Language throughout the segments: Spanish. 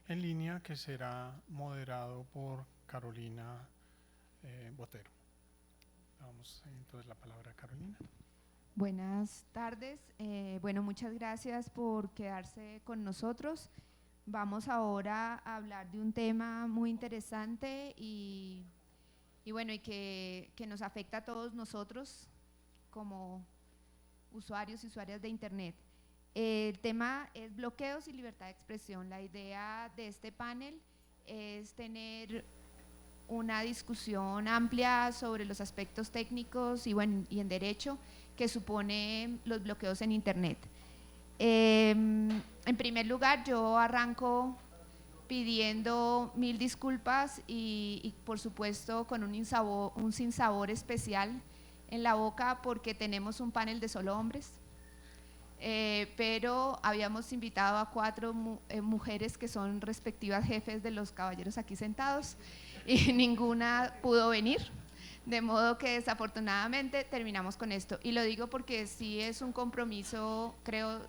en línea que será moderado por Carolina Botero. Damos entonces la palabra a Carolina. Buenas tardes. Bueno, muchas gracias por quedarse con nosotros. Vamos ahora a hablar de un tema muy interesante y bueno, y que nos afecta a todos nosotros como usuarios y usuarias de Internet. El tema es bloqueos y libertad de expresión. La idea de este panel es tener una discusión amplia sobre los aspectos técnicos y, bueno, y en derecho que supone los bloqueos en Internet. En primer lugar, yo arranco pidiendo mil disculpas y por supuesto con un sinsabor especial en la boca porque tenemos un panel de solo hombres. Pero habíamos invitado a 4 mujeres que son respectivas jefes de los caballeros aquí sentados y ninguna pudo venir, de modo que desafortunadamente terminamos con esto. Y lo digo porque sí es un compromiso, creo,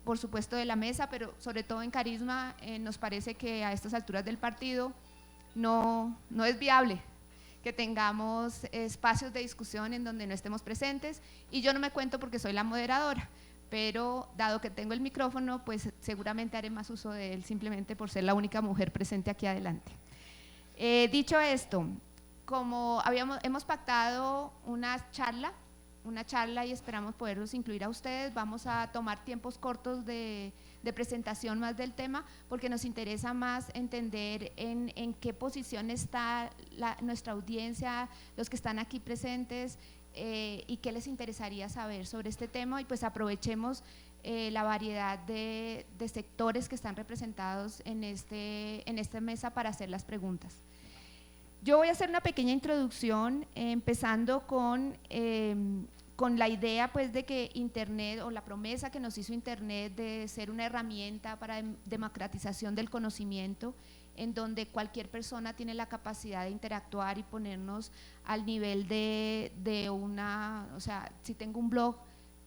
por supuesto de la mesa, pero sobre todo en Carisma nos parece que a estas alturas del partido no es viable que tengamos espacios de discusión en donde no estemos presentes, y yo no me cuento porque soy la moderadora, pero dado que tengo el micrófono, pues seguramente haré más uso de él simplemente por ser la única mujer presente aquí adelante. Dicho esto, como hemos pactado una charla y esperamos poderlos incluir a ustedes, vamos a tomar tiempos cortos de presentación más del tema, porque nos interesa más entender en qué posición está nuestra audiencia, los que están aquí presentes, y qué les interesaría saber sobre este tema, y pues aprovechemos la variedad de sectores que están representados en esta mesa para hacer las preguntas. Yo voy a hacer una pequeña introducción, empezando con la idea pues de que Internet, o la promesa que nos hizo Internet de ser una herramienta para democratización del conocimiento, en donde cualquier persona tiene la capacidad de interactuar y ponernos al nivel de una, o sea, si tengo un blog,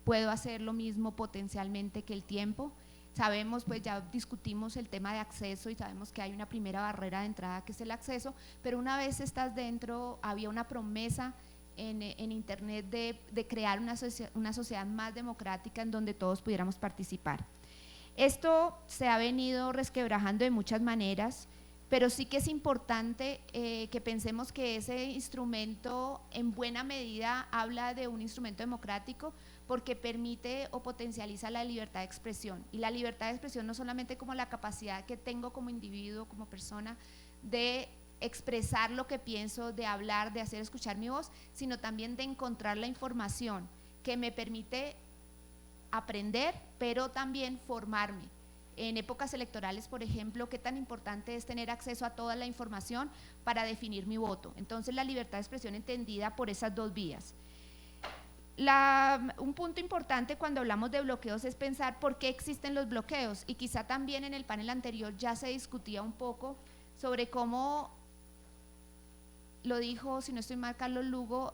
puedo hacer lo mismo potencialmente que el tiempo. Sabemos, pues ya discutimos el tema de acceso y sabemos que hay una primera barrera de entrada que es el acceso, pero una vez estás dentro, había una promesa en Internet de crear una sociedad más democrática en donde todos pudiéramos participar. Esto se ha venido resquebrajando de muchas maneras, pero sí que es importante que pensemos que ese instrumento en buena medida habla de un instrumento democrático, porque permite o potencializa la libertad de expresión, y la libertad de expresión no solamente como la capacidad que tengo como individuo, como persona, de expresar lo que pienso, de hablar, de hacer escuchar mi voz, sino también de encontrar la información que me permite aprender, pero también formarme. En épocas electorales, por ejemplo, qué tan importante es tener acceso a toda la información para definir mi voto. Entonces, la libertad de expresión entendida por esas dos vías. Un punto importante cuando hablamos de bloqueos es pensar por qué existen los bloqueos, y quizá también en el panel anterior ya se discutía un poco sobre cómo, lo dijo, si no estoy mal, Carlos Lugo,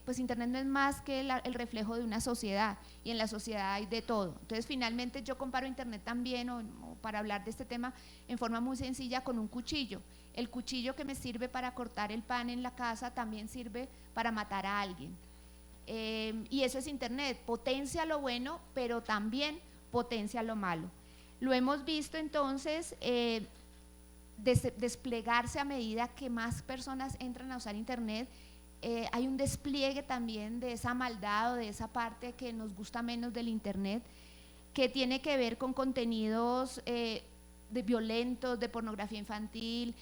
pues Internet no es más que el reflejo de una sociedad, y en la sociedad hay de todo. Entonces finalmente yo comparo Internet también, o para hablar de este tema en forma muy sencilla, con un cuchillo. El cuchillo que me sirve para cortar el pan en la casa también sirve para matar a alguien. Y eso es Internet, potencia lo bueno, pero también potencia lo malo. Lo hemos visto entonces desplegarse a medida que más personas entran a usar Internet. Hay un despliegue también de esa maldad o de esa parte que nos gusta menos del Internet, que tiene que ver con contenidos de violentos, de pornografía infantil,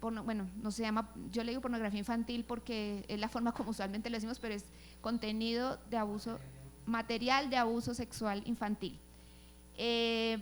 bueno, no se llama, yo le digo pornografía infantil porque es la forma como usualmente lo decimos, pero es contenido de abuso, material de abuso sexual infantil, que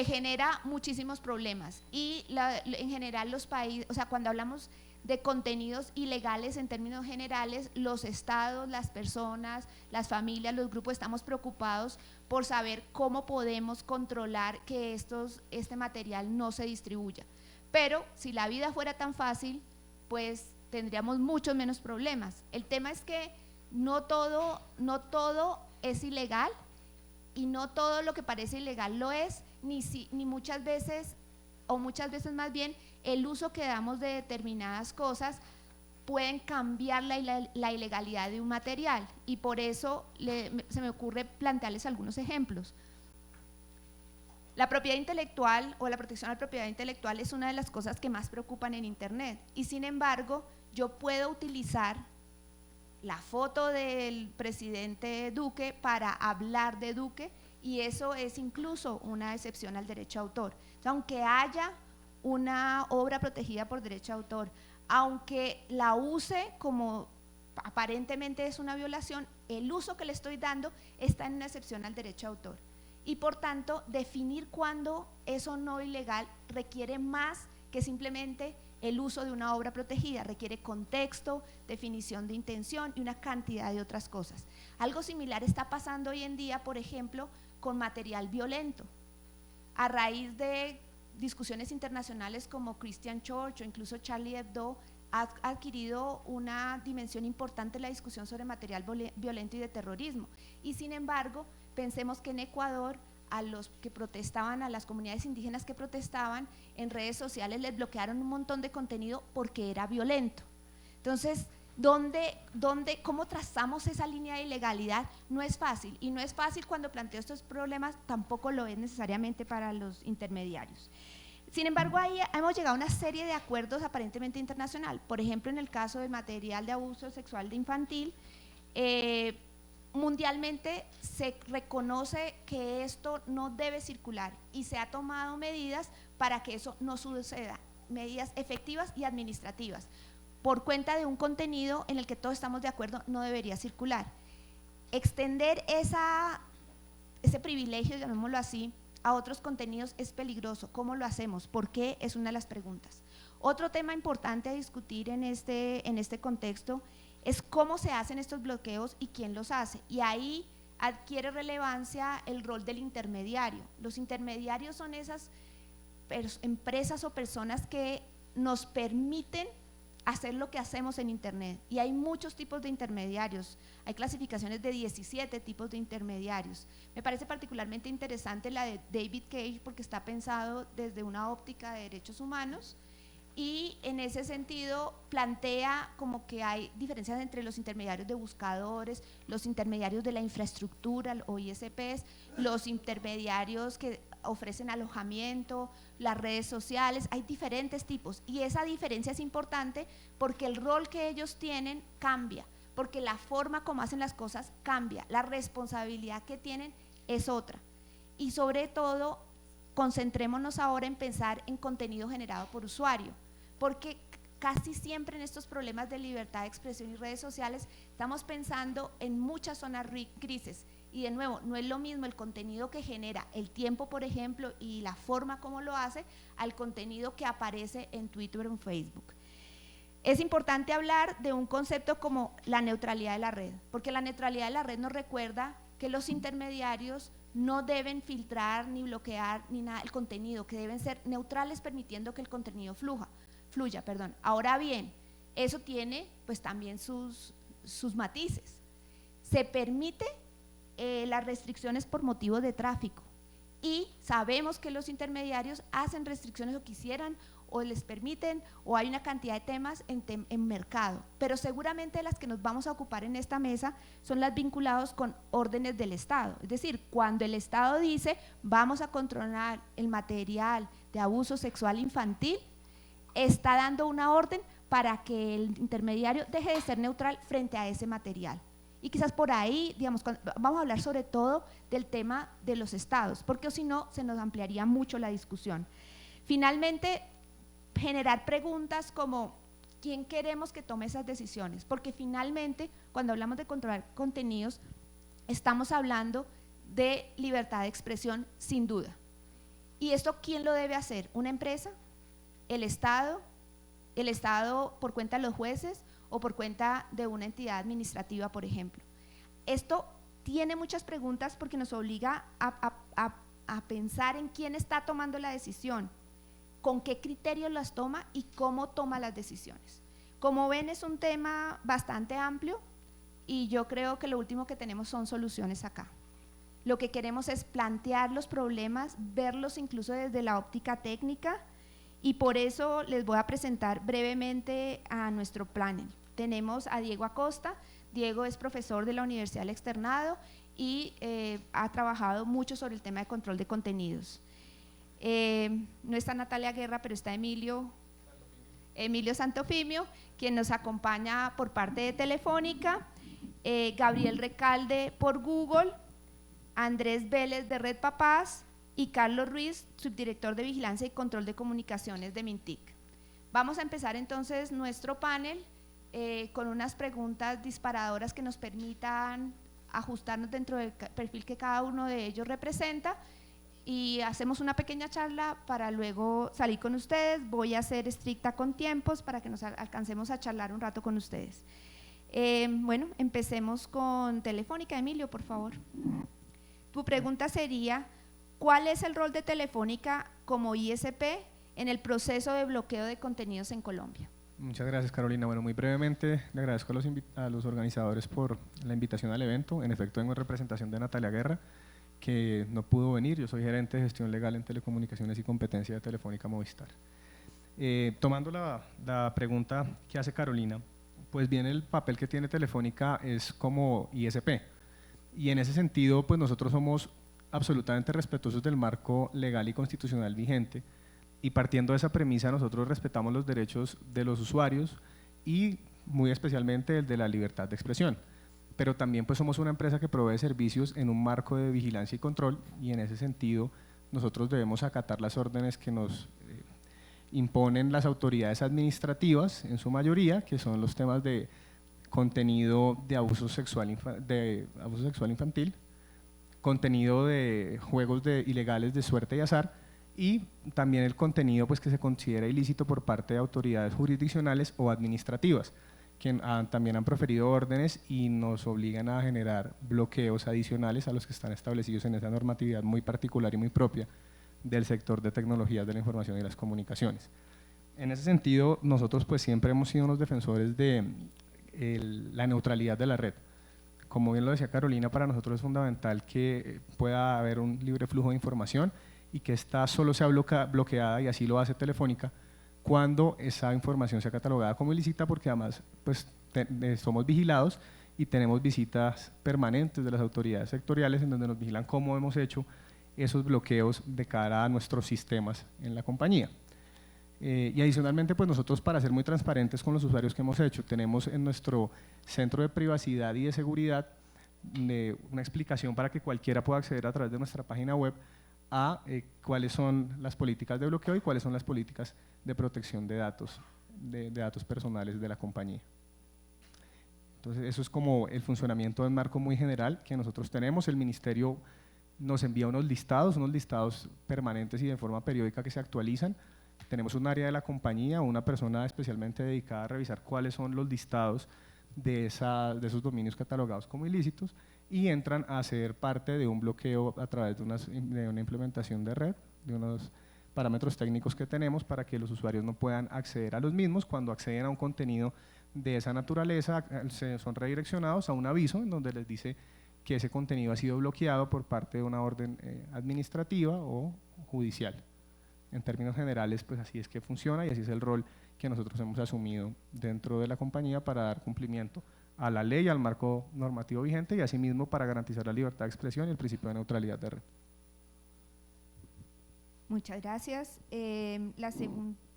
genera muchísimos problemas. Y en general los países, o sea, cuando hablamos de contenidos ilegales en términos generales, los estados, las personas, las familias, los grupos estamos preocupados por saber cómo podemos controlar que este material no se distribuya. Pero si la vida fuera tan fácil, pues tendríamos muchos menos problemas. El tema es que no todo es ilegal, y no todo lo que parece ilegal lo es, ni muchas veces, o muchas veces más bien, el uso que damos de determinadas cosas pueden cambiar la ilegalidad de un material, y por eso se me ocurre plantearles algunos ejemplos. La propiedad intelectual o la protección a la propiedad intelectual es una de las cosas que más preocupan en Internet, y sin embargo yo puedo utilizar la foto del presidente Duque para hablar de Duque, y eso es incluso una excepción al derecho de autor. Entonces, aunque haya una obra protegida por derecho de autor, aunque la use como aparentemente es una violación, el uso que le estoy dando está en una excepción al derecho de autor. Y por tanto, definir cuándo es o no ilegal requiere más que simplemente el uso de una obra protegida, requiere contexto, definición de intención y una cantidad de otras cosas. Algo similar está pasando hoy en día, por ejemplo, con material violento. A raíz de discusiones internacionales como Christian Church o incluso Charlie Hebdo, ha adquirido una dimensión importante en la discusión sobre material violento y de terrorismo. Y sin embargo, pensemos que en Ecuador, a los que protestaban, a las comunidades indígenas que protestaban, en redes sociales les bloquearon un montón de contenido porque era violento. Entonces, ¿cómo trazamos esa línea de ilegalidad? No es fácil, y no es fácil cuando planteo estos problemas, tampoco lo es necesariamente para los intermediarios. Sin embargo, ahí hemos llegado a una serie de acuerdos aparentemente internacional. Por ejemplo, en el caso del material de abuso sexual de infantil, mundialmente se reconoce que esto no debe circular y se ha tomado medidas para que eso no suceda, medidas efectivas y administrativas. Por cuenta de un contenido en el que todos estamos de acuerdo, no debería circular. Extender ese privilegio, llamémoslo así, a otros contenidos es peligroso. ¿Cómo lo hacemos? ¿Por qué? Es una de las preguntas. Otro tema importante a discutir en este contexto es cómo se hacen estos bloqueos y quién los hace. Y ahí adquiere relevancia el rol del intermediario. Los intermediarios son esas empresas o personas que nos permiten hacer lo que hacemos en Internet, y hay muchos tipos de intermediarios, hay clasificaciones de 17 tipos de intermediarios. Me parece particularmente interesante la de David Cage porque está pensado desde una óptica de derechos humanos, y en ese sentido plantea como que hay diferencias entre los intermediarios de buscadores, los intermediarios de la infraestructura o ISPs, los intermediarios que ofrecen alojamiento, las redes sociales, hay diferentes tipos, y esa diferencia es importante porque el rol que ellos tienen cambia, porque la forma como hacen las cosas cambia, la responsabilidad que tienen es otra, y sobre todo concentrémonos ahora en pensar en contenido generado por usuario, porque casi siempre en estos problemas de libertad de expresión y redes sociales estamos pensando en muchas zonas grises, y de nuevo, no es lo mismo el contenido que genera el tiempo, por ejemplo, y la forma como lo hace, al contenido que aparece en Twitter o en Facebook. Es importante hablar de un concepto como la neutralidad de la red, porque la neutralidad de la red nos recuerda que los intermediarios no deben filtrar ni bloquear ni nada el contenido, que deben ser neutrales permitiendo que el contenido fluya. Ahora bien, eso tiene pues también sus matices. Se permite las restricciones por motivos de tráfico, y sabemos que los intermediarios hacen restricciones o quisieran o les permiten, o hay una cantidad de temas en mercado, pero seguramente las que nos vamos a ocupar en esta mesa son las vinculadas con órdenes del Estado, es decir, cuando el Estado dice vamos a controlar el material de abuso sexual infantil, está dando una orden para que el intermediario deje de ser neutral frente a ese material. Y quizás por ahí, digamos, vamos a hablar sobre todo del tema de los estados, porque si no se nos ampliaría mucho la discusión. Finalmente, generar preguntas como ¿quién queremos que tome esas decisiones? Porque finalmente, cuando hablamos de controlar contenidos, estamos hablando de libertad de expresión sin duda. ¿Y esto quién lo debe hacer? ¿Una empresa? ¿El Estado por cuenta de los jueces o por cuenta de una entidad administrativa, por ejemplo? Esto tiene muchas preguntas porque nos obliga a pensar en quién está tomando la decisión, con qué criterios las toma y cómo toma las decisiones. Como ven, es un tema bastante amplio y yo creo que lo último que tenemos son soluciones acá. Lo que queremos es plantear los problemas, verlos incluso desde la óptica técnica, y por eso les voy a presentar brevemente a nuestro panel. Tenemos a Diego Acosta. Diego es profesor de la Universidad del Externado y ha trabajado mucho sobre el tema de control de contenidos. No está Natalia Guerra, pero está Emilio Santofimio, quien nos acompaña por parte de Telefónica, Gabriel Recalde por Google, Andrés Vélez de Red Papás y Carlos Ruiz, subdirector de Vigilancia y Control de Comunicaciones de Mintic. Vamos a empezar entonces nuestro panel con unas preguntas disparadoras que nos permitan ajustarnos dentro del perfil que cada uno de ellos representa, y hacemos una pequeña charla para luego salir con ustedes. Voy a ser estricta con tiempos para que nos alcancemos a charlar un rato con ustedes. Bueno, empecemos con Telefónica. Emilio, por favor. Tu pregunta sería: ¿cuál es el rol de Telefónica como ISP en el proceso de bloqueo de contenidos en Colombia? Muchas gracias, Carolina. Bueno, muy brevemente le agradezco a los organizadores por la invitación al evento. En efecto, vengo en representación de Natalia Guerra, que no pudo venir. Yo soy gerente de gestión legal en telecomunicaciones y competencia de Telefónica Movistar. Tomando la pregunta que hace Carolina, pues bien, el papel que tiene Telefónica es como ISP, y en ese sentido pues nosotros somos absolutamente respetuosos del marco legal y constitucional vigente, y partiendo de esa premisa nosotros respetamos los derechos de los usuarios y muy especialmente el de la libertad de expresión. Pero también pues somos una empresa que provee servicios en un marco de vigilancia y control, y en ese sentido nosotros debemos acatar las órdenes que nos imponen las autoridades administrativas, en su mayoría, que son los temas de contenido de abuso sexual infantil, contenido de juegos ilegales de suerte y azar, y también el contenido pues que se considera ilícito por parte de autoridades jurisdiccionales o administrativas, que también han proferido órdenes y nos obligan a generar bloqueos adicionales a los que están establecidos en esa normatividad muy particular y muy propia del sector de tecnologías de la información y las comunicaciones. En ese sentido, nosotros pues siempre hemos sido unos defensores de la neutralidad de la red. Como bien lo decía Carolina, para nosotros es fundamental que pueda haber un libre flujo de información y que ésta solo sea bloqueada, y así lo hace Telefónica, cuando esa información sea catalogada como ilícita, porque además pues, somos vigilados y tenemos visitas permanentes de las autoridades sectoriales en donde nos vigilan cómo hemos hecho esos bloqueos de cara a nuestros sistemas en la compañía. Y adicionalmente, pues nosotros, para ser muy transparentes con los usuarios que hemos hecho, tenemos en nuestro centro de privacidad y de seguridad una explicación para que cualquiera pueda acceder a través de nuestra página web a cuáles son las políticas de bloqueo y cuáles son las políticas de protección de datos personales de la compañía. Entonces, eso es como el funcionamiento del marco muy general que nosotros tenemos. El ministerio nos envía unos listados permanentes y de forma periódica que se actualizan. Tenemos un área de la compañía, una persona especialmente dedicada a revisar cuáles son los listados de esos dominios catalogados como ilícitos, y entran a ser parte de un bloqueo a través de una implementación de red, de unos parámetros técnicos que tenemos para que los usuarios no puedan acceder a los mismos. Cuando acceden a un contenido de esa naturaleza, son redireccionados a un aviso en donde les dice que ese contenido ha sido bloqueado por parte de una orden administrativa o judicial. En términos generales, pues así es que funciona, y así es el rol que nosotros hemos asumido dentro de la compañía para dar cumplimiento a la ley, al marco normativo vigente, y asimismo para garantizar la libertad de expresión y el principio de neutralidad de red. Muchas gracias. La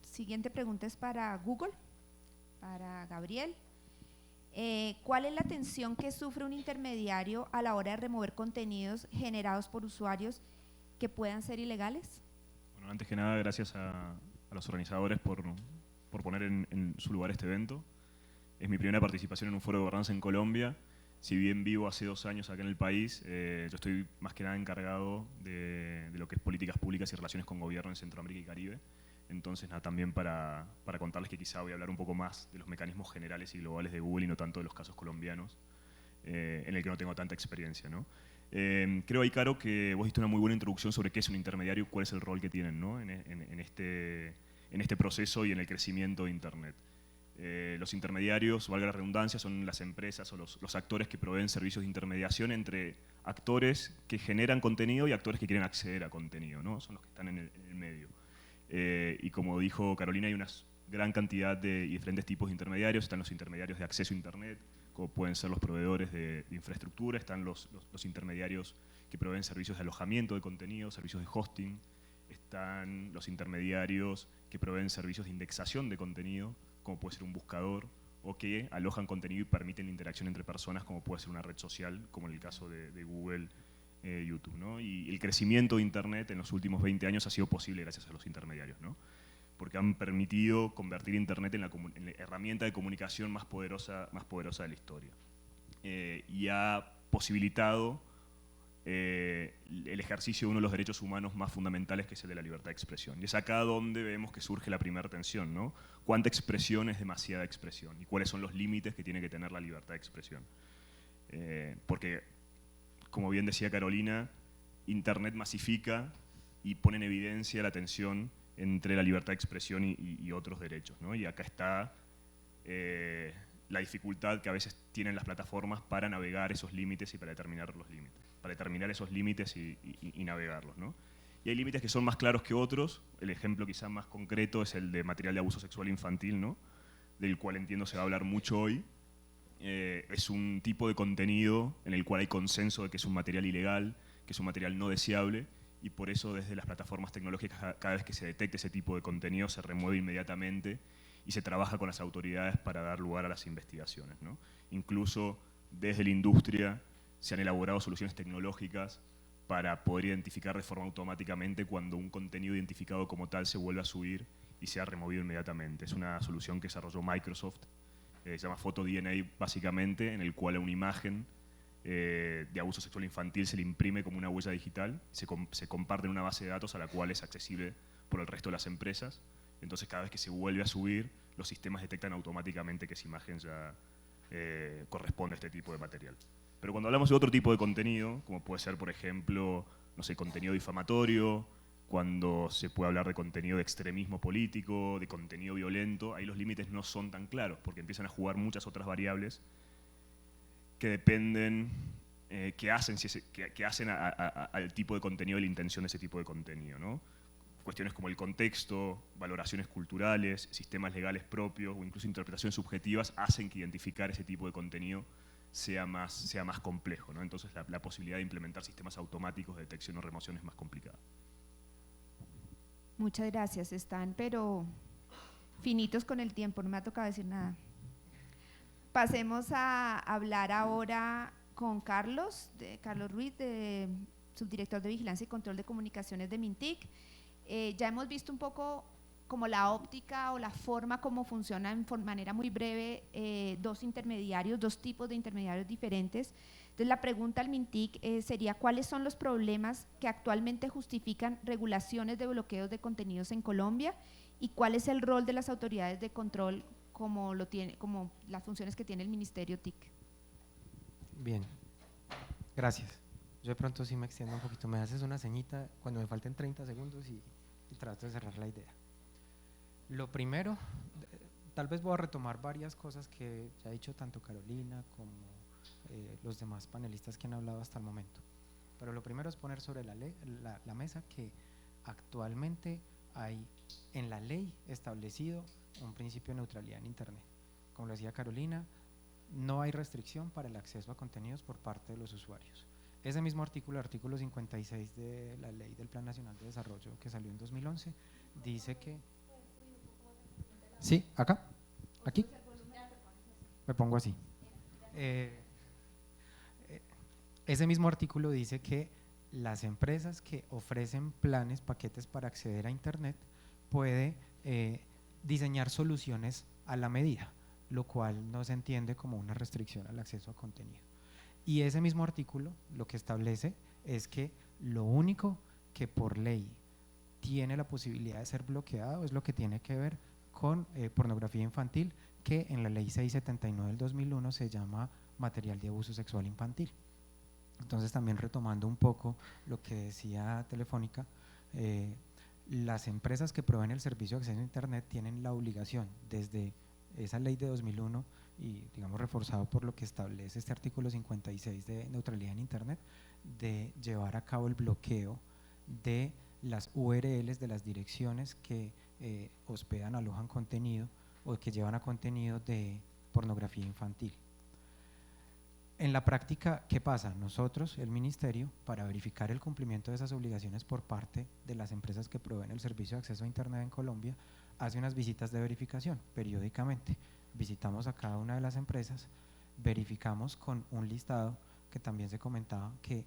siguiente pregunta es para Google, para Gabriel. ¿Cuál es la tensión que sufre un intermediario a la hora de remover contenidos generados por usuarios que puedan ser ilegales? Bueno, antes que nada, gracias a los organizadores por poner en su lugar este evento. Es mi primera participación en un foro de gobernanza en Colombia. Si bien vivo hace 2 años acá en el país, yo estoy más que nada encargado de lo que es políticas públicas y relaciones con gobierno en Centroamérica y Caribe. Entonces, nada, también para contarles que quizá voy a hablar un poco más de los mecanismos generales y globales de Google y no tanto de los casos colombianos, en el que no tengo tanta experiencia, ¿no? Creo ahí, Caro, que vos diste una muy buena introducción sobre qué es un intermediario y cuál es el rol que tienen, ¿no? en este proceso y en el crecimiento de Internet. Los intermediarios, valga la redundancia, son las empresas o los actores que proveen servicios de intermediación entre actores que generan contenido y actores que quieren acceder a contenido, ¿no? Son los que están en el medio. Y como dijo Carolina, hay una gran cantidad de diferentes tipos de intermediarios. Están los intermediarios de acceso a Internet, como pueden ser los proveedores de infraestructura, están los intermediarios que proveen servicios de alojamiento de contenido, servicios de hosting, están los intermediarios que proveen servicios de indexación de contenido, como puede ser un buscador, o que alojan contenido y permiten la interacción entre personas, como puede ser una red social, como en el caso de Google, YouTube, ¿no? Y el crecimiento de Internet en los últimos 20 años ha sido posible gracias a los intermediarios, ¿no? Porque han permitido convertir Internet en la herramienta de comunicación más poderosa de la historia. Y ha posibilitado el ejercicio de uno de los derechos humanos más fundamentales, que es el de la libertad de expresión. Y es acá donde vemos que surge la primera tensión, ¿no? ¿Cuánta expresión es demasiada expresión? ¿Y cuáles son los límites que tiene que tener la libertad de expresión? Porque, como bien decía Carolina, Internet masifica y pone en evidencia la tensión entre la libertad de expresión y otros derechos, ¿no? Y acá está la dificultad que a veces tienen las plataformas para navegar esos límites y para determinar los límites, para determinar esos límites y navegarlos, ¿no? Y hay límites que son más claros que otros. El ejemplo quizá más concreto es el de material de abuso sexual infantil, ¿no? Del cual entiendo se va a hablar mucho hoy. Es un tipo de contenido en el cual hay consenso de que es un material ilegal, que es un material no deseable, y por eso desde las plataformas tecnológicas, cada vez que se detecte ese tipo de contenido, se remueve inmediatamente y se trabaja con las autoridades para dar lugar a las investigaciones, ¿no? Incluso desde la industria se han elaborado soluciones tecnológicas para poder identificar de forma automáticamente cuando un contenido identificado como tal se vuelve a subir y se ha removido inmediatamente. Es una solución que desarrolló Microsoft, se llama PhotoDNA básicamente, en el cual a una imagen de abuso sexual infantil se le imprime como una huella digital, se comparte en una base de datos a la cual es accesible por el resto de las empresas. Entonces cada vez que se vuelve a subir, los sistemas detectan automáticamente que esa imagen ya corresponde a este tipo de material. Pero cuando hablamos de otro tipo de contenido, como puede ser, por ejemplo, no sé, contenido difamatorio, cuando se puede hablar de contenido de extremismo político, de contenido violento, ahí los límites no son tan claros, porque empiezan a jugar muchas otras variables que dependen, que hacen al tipo de contenido y la intención de ese tipo de contenido, ¿no? Cuestiones como el contexto, valoraciones culturales, sistemas legales propios o incluso interpretaciones subjetivas hacen que identificar ese tipo de contenido sea más complejo, ¿no? Entonces la posibilidad de implementar sistemas automáticos de detección o remoción es más complicada. Muchas gracias, están pero finitos con el tiempo, no me ha tocado decir nada. Pasemos a hablar ahora con Carlos Ruiz, subdirector de Vigilancia y Control de Comunicaciones de Mintic. Ya hemos visto un poco como la óptica o la forma como funcionan de manera muy breve dos tipos de intermediarios diferentes. Entonces la pregunta al Mintic sería ¿cuáles son los problemas que actualmente justifican regulaciones de bloqueos de contenidos en Colombia y cuál es el rol de las autoridades de control como las funciones que tiene el Ministerio TIC? Bien, gracias. Yo de pronto sí me extiendo un poquito, me haces una ceñita cuando me falten 30 segundos y trato de cerrar la idea. Lo primero, tal vez voy a retomar varias cosas que ya ha dicho tanto Carolina como los demás panelistas que han hablado hasta el momento. Pero lo primero es poner sobre la mesa que actualmente hay en la ley establecido un principio de neutralidad en Internet. Como lo decía Carolina, no hay restricción para el acceso a contenidos por parte de los usuarios. Ese mismo artículo, el artículo 56 de la Ley del Plan Nacional de Desarrollo que salió en 2011, dice que… Sí, acá, aquí, me pongo así. Ese mismo artículo dice que las empresas que ofrecen planes, paquetes para acceder a Internet puede diseñar soluciones a la medida, lo cual no se entiende como una restricción al acceso a contenido. Y ese mismo artículo lo que establece es que lo único que por ley tiene la posibilidad de ser bloqueado es lo que tiene que ver con pornografía infantil, que en la ley 679 del 2001 se llama material de abuso sexual infantil. Entonces también retomando un poco lo que decía Telefónica, las empresas que proveen el servicio de acceso a Internet tienen la obligación desde esa ley de 2001 y digamos reforzado por lo que establece este artículo 56 de neutralidad en Internet, de llevar a cabo el bloqueo de las URLs, de las direcciones que hospedan, alojan contenido o que llevan a contenido de pornografía infantil. En la práctica, ¿qué pasa? Nosotros, el Ministerio, para verificar el cumplimiento de esas obligaciones por parte de las empresas que proveen el servicio de acceso a Internet en Colombia, hace unas visitas de verificación periódicamente. Visitamos a cada una de las empresas, verificamos con un listado que también se comentaba que,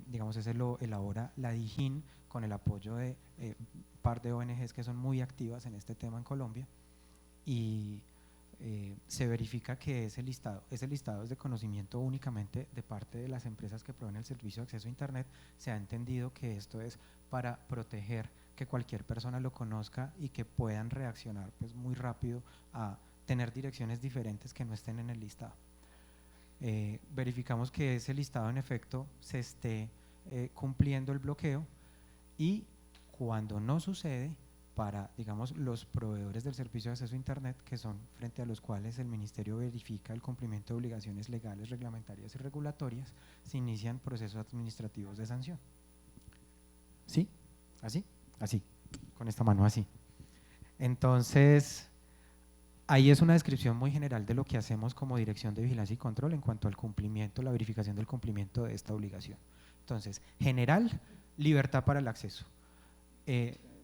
digamos, ese lo elabora la DIJÍN con el apoyo de par de ONGs que son muy activas en este tema en Colombia, y se verifica que ese listado es de conocimiento únicamente de parte de las empresas que proveen el servicio de acceso a Internet. Se ha entendido que esto es para proteger que cualquier persona lo conozca y que puedan reaccionar pues muy rápido a tener direcciones diferentes que no estén en el listado. Verificamos que ese listado en efecto se esté cumpliendo el bloqueo, y cuando no sucede, para, digamos, los proveedores del servicio de acceso a Internet, que son frente a los cuales el Ministerio verifica el cumplimiento de obligaciones legales, reglamentarias y regulatorias, se inician procesos administrativos de sanción. ¿Sí? ¿Así? Así, con esta mano así. Entonces, ahí es una descripción muy general de lo que hacemos como Dirección de Vigilancia y Control en cuanto al cumplimiento, la verificación del cumplimiento de esta obligación. Entonces, general, libertad para el acceso.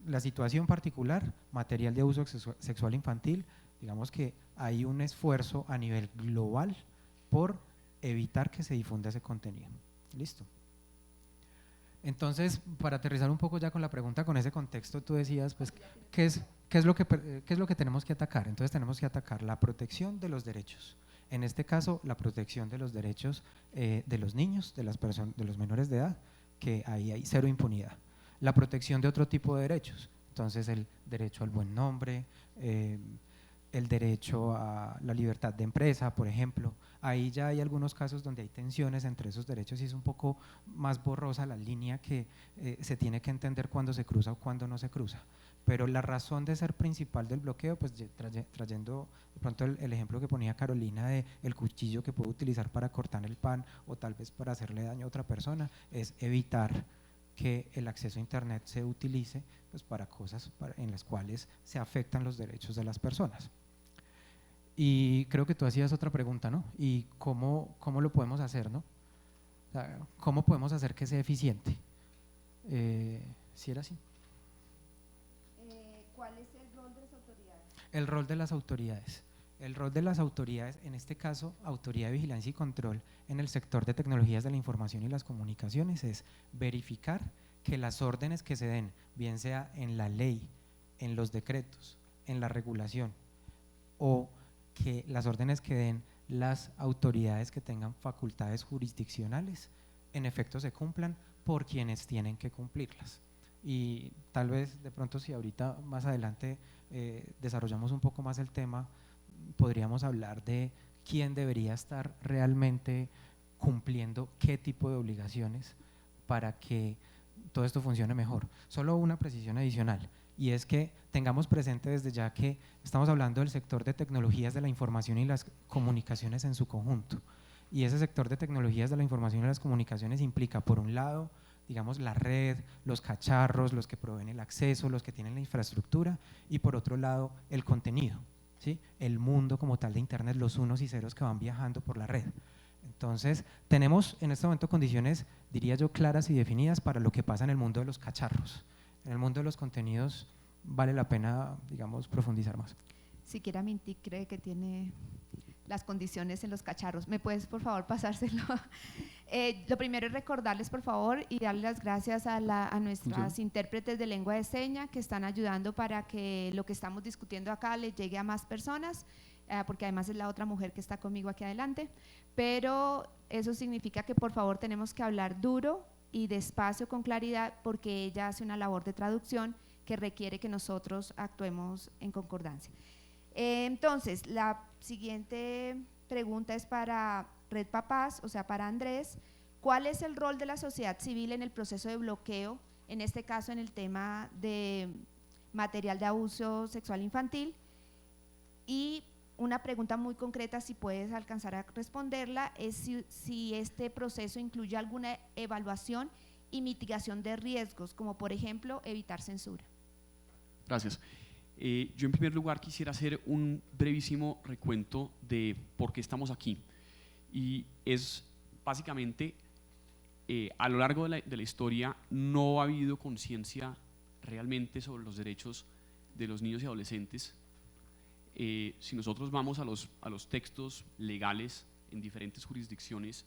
La situación particular, material de uso sexual infantil, digamos que hay un esfuerzo a nivel global por evitar que se difunda ese contenido. ¿Listo? Entonces, para aterrizar un poco ya con la pregunta, con ese contexto, tú decías, pues, ¿qué es lo que tenemos que atacar? Entonces tenemos que atacar la protección de los derechos. En este caso, la protección de los derechos de los niños, de los menores de edad, que ahí hay cero impunidad. La protección de otro tipo de derechos, entonces el derecho al buen nombre, el derecho a la libertad de empresa, por ejemplo. Ahí ya hay algunos casos donde hay tensiones entre esos derechos y es un poco más borrosa la línea que se tiene que entender cuándo se cruza o cuándo no se cruza. Pero la razón de ser principal del bloqueo, pues trayendo de pronto el ejemplo que ponía Carolina de el cuchillo que puedo utilizar para cortar el pan o tal vez para hacerle daño a otra persona, es evitar que el acceso a Internet se utilice pues, para cosas en las cuales se afectan los derechos de las personas. Y creo que tú hacías otra pregunta, ¿no? ¿Y cómo lo podemos hacer, no? O sea, ¿cómo podemos hacer que sea eficiente? ¿Sí era así? ¿Cuál es el rol de las autoridades? El rol de las autoridades. El rol de las autoridades, en este caso, Autoridad de Vigilancia y Control en el sector de tecnologías de la información y las comunicaciones, es verificar que las órdenes que se den, bien sea en la ley, en los decretos, en la regulación, o que las órdenes que den las autoridades que tengan facultades jurisdiccionales, en efecto se cumplan por quienes tienen que cumplirlas. Y tal vez de pronto si ahorita más adelante desarrollamos un poco más el tema, podríamos hablar de quién debería estar realmente cumpliendo qué tipo de obligaciones para que todo esto funcione mejor. Solo una precisión adicional, y es que tengamos presente desde ya que estamos hablando del sector de tecnologías de la información y las comunicaciones en su conjunto, y ese sector de tecnologías de la información y las comunicaciones implica, por un lado, digamos, la red, los cacharros, los que proveen el acceso, los que tienen la infraestructura, y por otro lado, el contenido, ¿sí? El mundo como tal de Internet, los unos y ceros que van viajando por la red. Entonces, tenemos en este momento condiciones, diría yo, claras y definidas para lo que pasa en el mundo de los cacharros. En el mundo de los contenidos vale la pena, digamos, profundizar más. Siquiera Mintic cree que tiene las condiciones en los cacharros. ¿Me puedes, por favor, pasárselo? Lo primero es recordarles, por favor, y darles las gracias a nuestras intérpretes de lengua de señas que están ayudando para que lo que estamos discutiendo acá le llegue a más personas, porque además es la otra mujer que está conmigo aquí adelante. Pero eso significa que, por favor, tenemos que hablar duro y despacio con claridad, porque ella hace una labor de traducción que requiere que nosotros actuemos en concordancia. Entonces, la siguiente pregunta es para Red Papás, o sea, para Andrés. ¿Cuál es el rol de la sociedad civil en el proceso de bloqueo, en este caso en el tema de material de abuso sexual infantil? Y una pregunta muy concreta, si puedes alcanzar a responderla, es si este proceso incluye alguna evaluación y mitigación de riesgos, como por ejemplo evitar censura. Gracias. Yo en primer lugar quisiera hacer un brevísimo recuento de por qué estamos aquí. Y es básicamente, a lo largo de la historia no ha habido conciencia realmente sobre los derechos de los niños y adolescentes. Si nosotros vamos a los textos legales en diferentes jurisdicciones,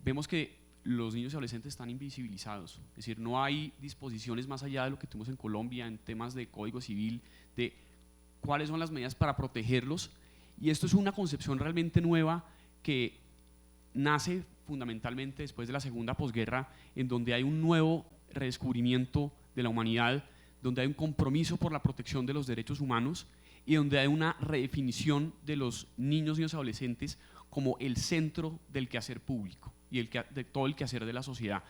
vemos que los niños y adolescentes están invisibilizados, es decir, no hay disposiciones más allá de lo que tuvimos en Colombia en temas de código civil, de cuáles son las medidas para protegerlos, y esto es una concepción realmente nueva que nace fundamentalmente después de la segunda posguerra, en donde hay un nuevo redescubrimiento de la humanidad, donde hay un compromiso por la protección de los derechos humanos y donde hay una redefinición de los niños y los adolescentes como el centro del quehacer público y de todo el quehacer de la sociedad.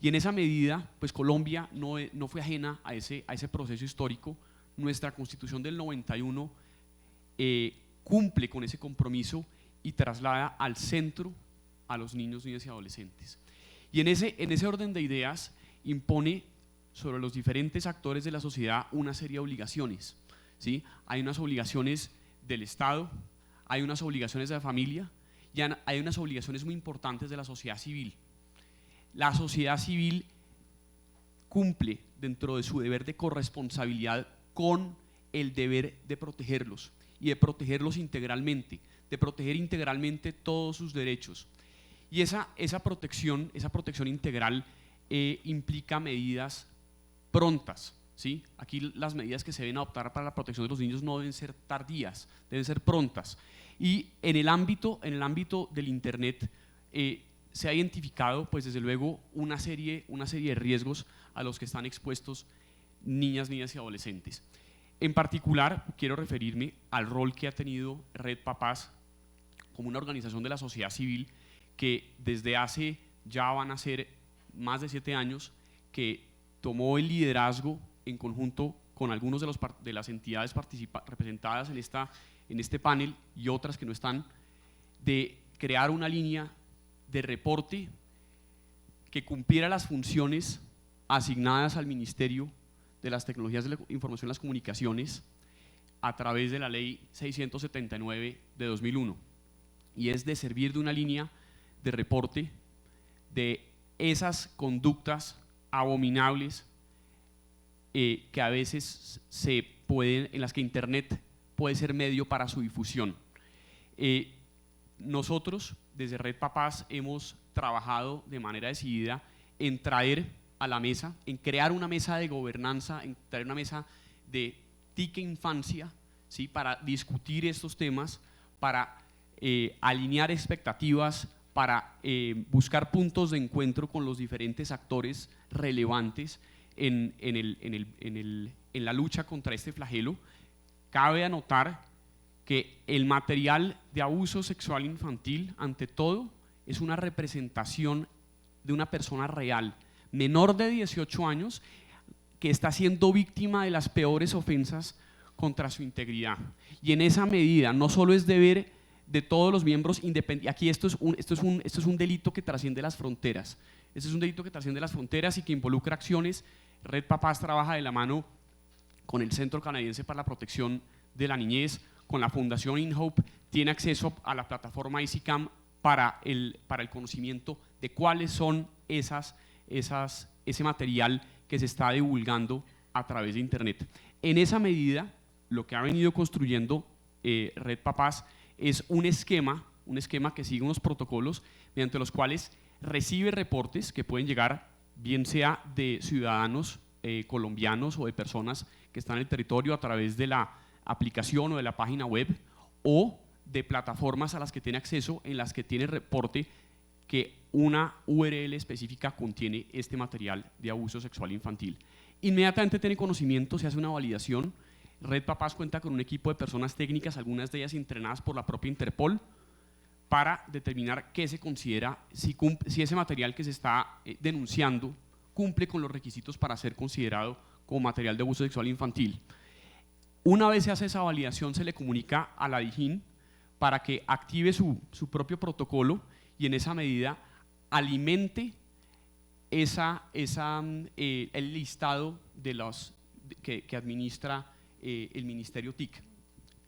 Y en esa medida, pues Colombia no fue ajena a ese proceso histórico. Nuestra Constitución del 91 cumple con ese compromiso y traslada al centro a los niños, niñas y adolescentes. Y en ese orden de ideas impone sobre los diferentes actores de la sociedad una serie de obligaciones, ¿sí? Hay unas obligaciones del Estado, hay unas obligaciones de la familia y hay unas obligaciones muy importantes de la sociedad civil. La sociedad civil cumple dentro de su deber de corresponsabilidad con el deber de protegerlos y de protegerlos integralmente, de proteger integralmente todos sus derechos. Y esa protección integral implica medidas prontas, ¿sí? Aquí las medidas que se deben adoptar para la protección de los niños no deben ser tardías, deben ser prontas. Y en el ámbito del Internet se ha identificado, pues desde luego, una serie de riesgos a los que están expuestos niñas y adolescentes. En particular, quiero referirme al rol que ha tenido Red Papás como una organización de la sociedad civil que desde hace ya van a ser más de 7 años que tomó el liderazgo en conjunto con algunos de las entidades representadas en este panel y otras que no están, de crear una línea de reporte que cumpliera las funciones asignadas al Ministerio de las Tecnologías de la Información y las Comunicaciones a través de la Ley 679 de 2001, y es de servir de una línea de reporte de esas conductas abominables que a veces en las que Internet puede ser medio para su difusión. Nosotros desde Red Papás hemos trabajado de manera decidida en traer a la mesa, en crear una mesa de gobernanza, en traer una mesa de TIC Infancia, ¿sí? Para discutir estos temas, para alinear expectativas, para buscar puntos de encuentro con los diferentes actores relevantes en la lucha contra este flagelo. Cabe anotar que el material de abuso sexual infantil, ante todo, es una representación de una persona real, menor de 18 años, que está siendo víctima de las peores ofensas contra su integridad. Y en esa medida, no solo es deber de todos los miembros independientes, aquí esto es un delito que trasciende las fronteras, este es un delito que trasciende las fronteras y que involucra acciones. Red Papás trabaja de la mano con el Centro Canadiense para la Protección de la Niñez, con la Fundación InHope, tiene acceso a la plataforma EasyCam para el conocimiento de cuáles son ese material que se está divulgando a través de Internet. En esa medida, lo que ha venido construyendo Red Papás es un esquema que sigue unos protocolos mediante los cuales recibe reportes que pueden llegar bien sea de ciudadanos colombianos o de personas que están en el territorio a través de la aplicación o de la página web, o de plataformas a las que tiene acceso, en las que tiene reporte que una URL específica contiene este material de abuso sexual infantil. Inmediatamente tiene conocimiento, se hace una validación. Red Papás cuenta con un equipo de personas técnicas, algunas de ellas entrenadas por la propia Interpol, para determinar qué se considera, si ese material que se está denunciando cumple con los requisitos para ser considerado como material de abuso sexual infantil. Una vez se hace esa validación, se le comunica a la DIJÍN para que active su propio protocolo y en esa medida alimente el listado de los que administra el Ministerio TIC.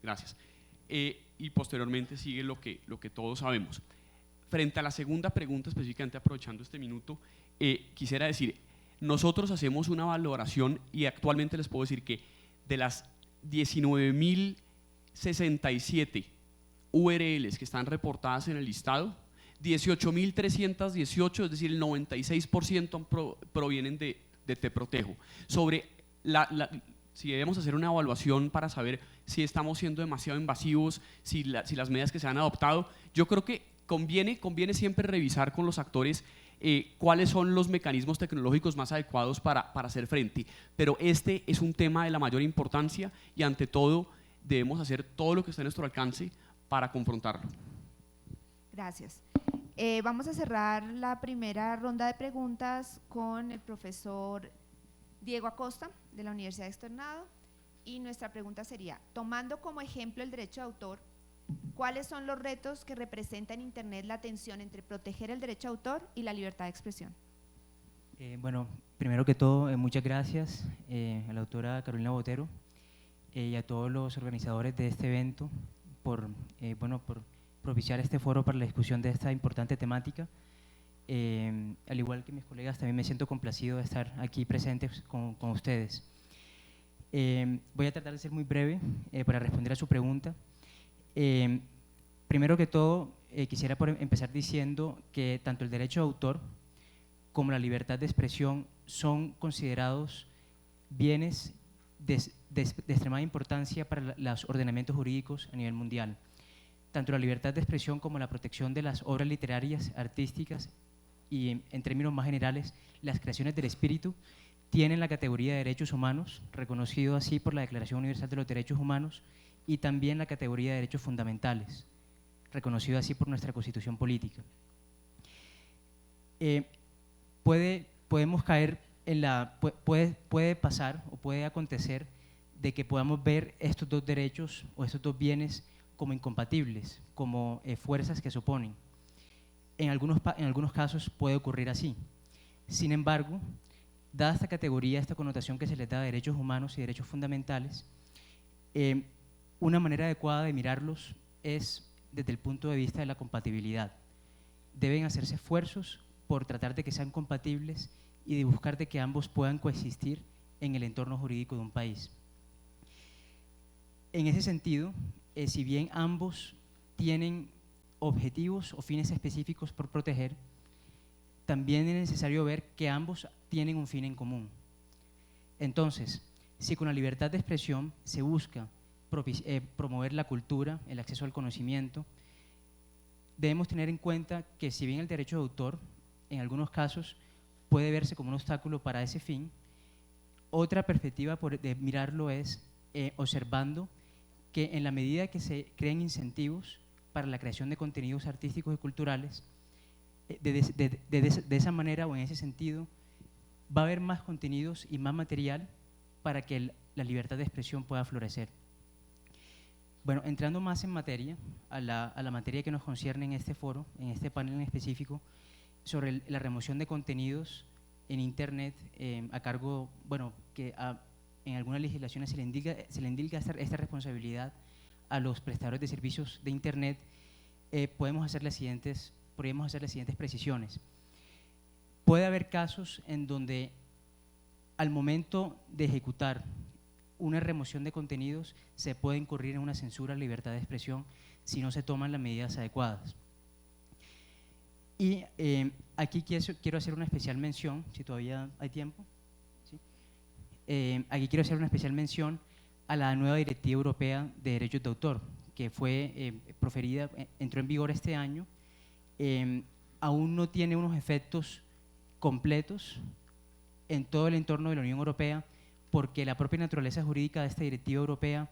Gracias. Y posteriormente sigue lo que todos sabemos. Frente a la segunda pregunta, específicamente aprovechando este minuto, quisiera decir, nosotros hacemos una valoración y actualmente les puedo decir que de las 19.067 URLs que están reportadas en el listado, 18.318, es decir, el 96% provienen de Te Protejo. Sobre si debemos hacer una evaluación para saber si estamos siendo demasiado invasivos, si las medidas que se han adoptado, yo creo que conviene siempre revisar con los actores cuáles son los mecanismos tecnológicos más adecuados para hacer frente. Pero este es un tema de la mayor importancia y ante todo debemos hacer todo lo que está a nuestro alcance para confrontarlo. Gracias. Vamos a cerrar la primera ronda de preguntas con el profesor Diego Acosta, de la Universidad de Externado, y nuestra pregunta sería, tomando como ejemplo el derecho de autor, ¿cuáles son los retos que representa en Internet la tensión entre proteger el derecho de autor y la libertad de expresión? Bueno, primero que todo, muchas gracias a la doctora Carolina Botero y a todos los organizadores de este evento por propiciar este foro para la discusión de esta importante temática. Al igual que mis colegas, también me siento complacido de estar aquí presentes con ustedes. Voy a tratar de ser muy breve para responder a su pregunta. Primero que todo, quisiera empezar diciendo que tanto el derecho de autor como la libertad de expresión son considerados bienes de extremada importancia para los ordenamientos jurídicos a nivel mundial. Tanto la libertad de expresión como la protección de las obras literarias, artísticas y, en términos más generales, las creaciones del espíritu, tienen la categoría de derechos humanos, reconocido así por la Declaración Universal de los Derechos Humanos, y también la categoría de derechos fundamentales, reconocido así por nuestra Constitución Política. Podemos caer en puede pasar o puede acontecer de que podamos ver estos dos derechos o estos dos bienes como incompatibles, como fuerzas que se oponen. En algunos casos puede ocurrir así. Sin embargo, dada esta categoría, esta connotación que se les da de derechos humanos y derechos fundamentales, una manera adecuada de mirarlos es desde el punto de vista de la compatibilidad. Deben hacerse esfuerzos por tratar de que sean compatibles y de buscar de que ambos puedan coexistir en el entorno jurídico de un país. En ese sentido, si bien ambos tienen objetivos o fines específicos por proteger, también es necesario ver que ambos tienen un fin en común. Entonces, si con la libertad de expresión se busca promover la cultura, el acceso al conocimiento, debemos tener en cuenta que si bien el derecho de autor en algunos casos puede verse como un obstáculo para ese fin, otra perspectiva de mirarlo es observando que en la medida que se creen incentivos para la creación de contenidos artísticos y culturales, de esa manera o en ese sentido, va a haber más contenidos y más material para que la libertad de expresión pueda florecer. Bueno, entrando más en materia, a la materia que nos concierne en este foro, en este panel en específico, sobre la remoción de contenidos en Internet a cargo, bueno, que en algunas legislaciones se le indica esta responsabilidad a los prestadores de servicios de Internet, podríamos hacer las siguientes precisiones. Puede haber casos en donde al momento de ejecutar una remoción de contenidos se puede incurrir en una censura a la libertad de expresión si no se toman las medidas adecuadas. Y aquí quiero hacer una especial mención, si todavía hay tiempo. ¿Sí? Aquí quiero hacer una especial mención a la nueva Directiva Europea de Derechos de Autor, que fue proferida, entró en vigor este año. Aún no tiene unos efectos completos en todo el entorno de la Unión Europea, porque la propia naturaleza jurídica de esta Directiva Europea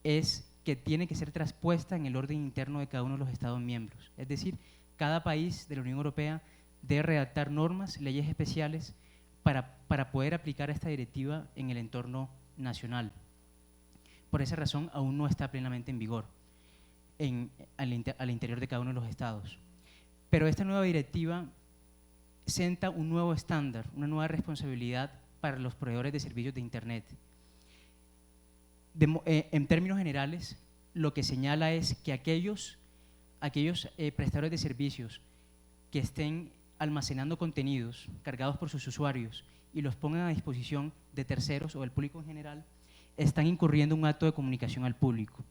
es que tiene que ser traspuesta en el orden interno de cada uno de los Estados miembros. Es decir, cada país de la Unión Europea debe redactar normas, leyes especiales para poder aplicar esta directiva en el entorno nacional. por esa razón aún no está plenamente en vigor al interior de cada uno de los estados. Pero esta nueva directiva senta un nuevo estándar, una nueva responsabilidad para los proveedores de servicios de Internet. En términos generales, lo que señala es que aquellos prestadores de servicios que estén almacenando contenidos cargados por sus usuarios y los pongan a disposición de terceros o del público en general, están incurriendo en un acto de comunicación al público.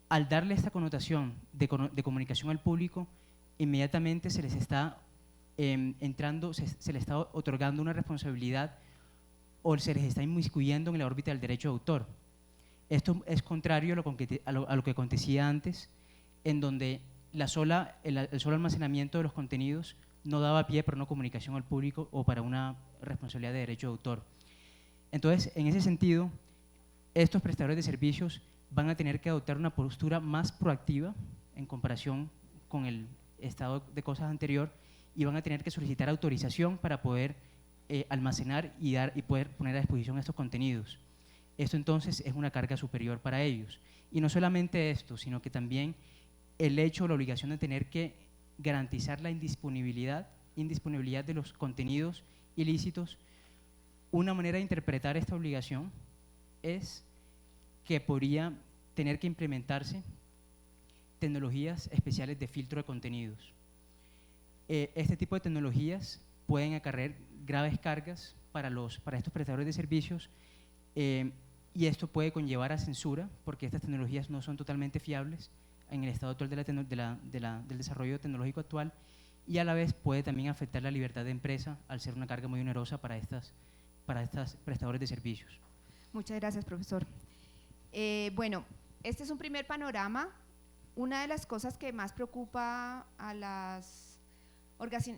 Al darle esta connotación de comunicación al público, inmediatamente se les está se les está otorgando una responsabilidad o se les está inmiscuyendo en la órbita del derecho de autor. Esto es contrario a lo que acontecía antes, en donde el solo almacenamiento de los contenidos no daba pie para una comunicación al público o para una responsabilidad de derecho de autor. Entonces, en ese sentido, estos prestadores de servicios van a tener que adoptar una postura más proactiva en comparación con el estado de cosas anterior, y van a tener que solicitar autorización para poder almacenar y poder poner a disposición estos contenidos. Esto entonces es una carga superior para ellos. Y no solamente esto, sino que también el hecho o la obligación de tener que garantizar la indisponibilidad de los contenidos ilícitos. Una manera de interpretar esta obligación es que podría tener que implementarse tecnologías especiales de filtro de contenidos. Este tipo de tecnologías pueden acarrear graves cargas para estos prestadores de servicios, y esto puede conllevar a censura, porque estas tecnologías no son totalmente fiables en el estado actual del desarrollo tecnológico actual, y a la vez puede también afectar la libertad de empresa al ser una carga muy onerosa para estos prestadores de servicios. Muchas gracias, profesor. Bueno, este es un primer panorama. Una de las cosas que más preocupa a las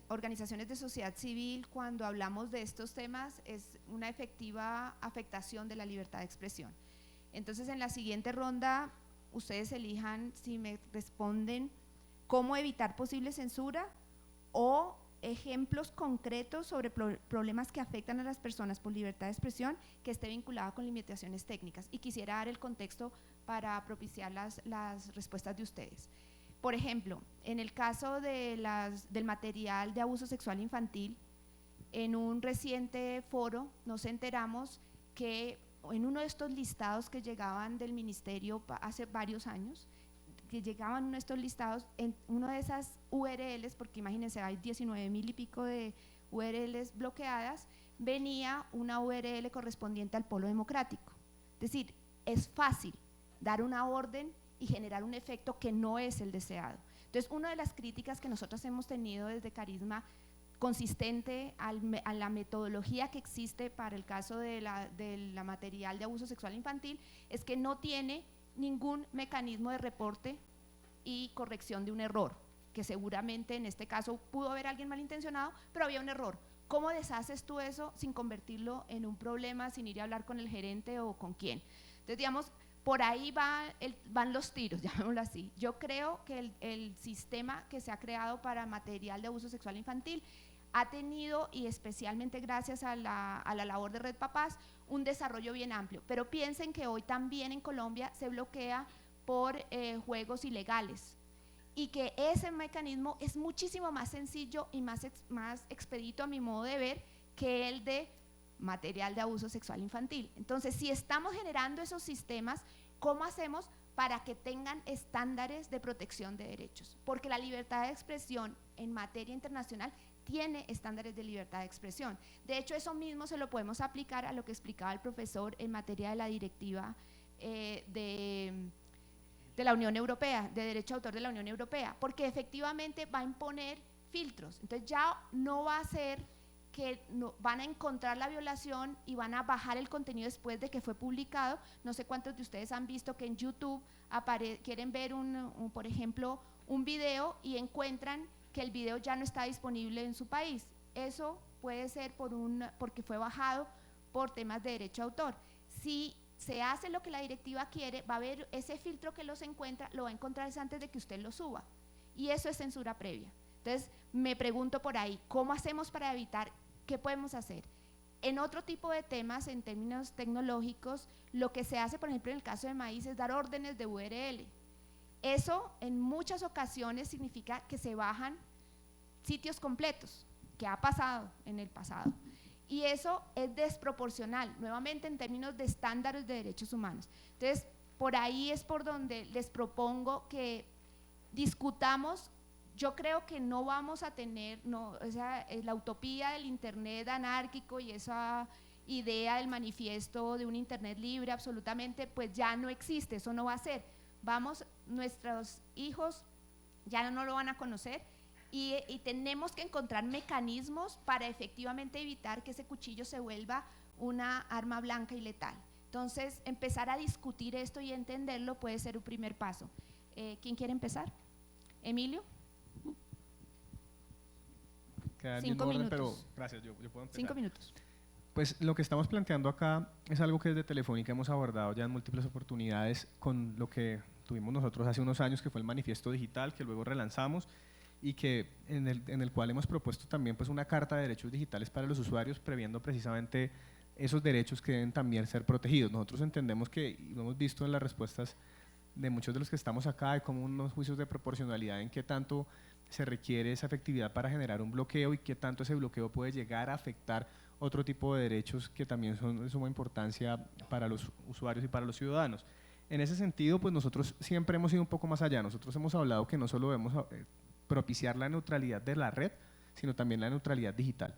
organizaciones de sociedad civil cuando hablamos de estos temas es una efectiva afectación de la libertad de expresión. Entonces, en la siguiente ronda, ustedes elijan si me responden cómo evitar posible censura o ejemplos concretos sobre problemas que afectan a las personas por libertad de expresión que esté vinculado con limitaciones técnicas. Y quisiera dar el contexto para propiciar las respuestas de ustedes. Por ejemplo, en el caso del material de abuso sexual infantil, en un reciente foro nos enteramos que en uno de estos listados que llegaban del ministerio hace varios años, que llegaban uno de estos listados, en una de esas URLs, porque imagínense, hay 19,000 y pico de URLs bloqueadas, venía una URL correspondiente al Polo Democrático. Es decir, es fácil dar una orden y generar un efecto que no es el deseado. Entonces, una de las críticas que nosotros hemos tenido desde Carisma, consistente a la metodología que existe para el caso de la material de abuso sexual infantil, es que no tiene ningún mecanismo de reporte y corrección de un error, que seguramente en este caso pudo haber alguien malintencionado, pero había un error. ¿Cómo deshaces tú eso sin convertirlo en un problema, sin ir a hablar con el gerente o con quién? Entonces, digamos, por ahí van los tiros, llamémoslo así. Yo creo que el sistema que se ha creado para material de abuso sexual infantil ha tenido, y especialmente gracias a la labor de Red Papás, un desarrollo bien amplio. Pero piensen que hoy también en Colombia se bloquea por juegos ilegales, y que ese mecanismo es muchísimo más sencillo y más expedito, a mi modo de ver, que el de material de abuso sexual infantil. Entonces, si estamos generando esos sistemas, ¿cómo hacemos para que tengan estándares de protección de derechos? Porque la libertad de expresión en materia internacional tiene estándares de libertad de expresión. De hecho, eso mismo se lo podemos aplicar a lo que explicaba el profesor en materia de la directiva de la Unión Europea, de derecho de autor de la Unión Europea, porque efectivamente va a imponer filtros. Entonces, ya no va a ser que van a encontrar la violación y van a bajar el contenido después de que fue publicado. No sé cuántos de ustedes han visto que en YouTube quieren ver, por ejemplo, un video y encuentran que el video ya no está disponible en su país. Eso puede ser porque fue bajado por temas de derecho de autor. Si se hace lo que la directiva quiere, va a haber ese filtro que los encuentra, lo va a encontrar antes de que usted lo suba. Y eso es censura previa. Entonces, me pregunto por ahí, ¿cómo hacemos para evitar? ¿Qué podemos hacer? En otro tipo de temas, en términos tecnológicos, lo que se hace, por ejemplo, en el caso de maíz, es dar órdenes de URL. Eso en muchas ocasiones significa que se bajan sitios completos, que ha pasado en el pasado. Y eso es desproporcional, nuevamente en términos de estándares de derechos humanos. Entonces, por ahí es por donde les propongo que discutamos. Yo creo que no vamos a tener, la utopía del Internet anárquico y esa idea del manifiesto de un Internet libre absolutamente, pues ya no existe, eso no va a ser. Nuestros hijos ya no lo van a conocer y tenemos que encontrar mecanismos para efectivamente evitar que ese cuchillo se vuelva una arma blanca y letal. Entonces, empezar a discutir esto y entenderlo puede ser un primer paso. ¿Quién quiere empezar? ¿Emilio? Queda el 5 mismo orden, minutos. pero gracias, yo puedo empezar. 5 minutos. Pues lo que estamos planteando acá es algo que desde Telefónica hemos abordado ya en múltiples oportunidades con lo que tuvimos nosotros hace unos años, que fue el manifiesto digital, que luego relanzamos y que en el cual hemos propuesto también pues una carta de derechos digitales para los usuarios, previendo precisamente esos derechos que deben también ser protegidos. Nosotros entendemos que, y lo hemos visto en las respuestas de muchos de los que estamos acá, hay como unos juicios de proporcionalidad en qué tanto se requiere esa efectividad para generar un bloqueo y qué tanto ese bloqueo puede llegar a afectar otro tipo de derechos que también son de suma importancia para los usuarios y para los ciudadanos. En ese sentido, pues nosotros siempre hemos ido un poco más allá. Nosotros hemos hablado que no solo debemos propiciar la neutralidad de la red, sino también la neutralidad digital,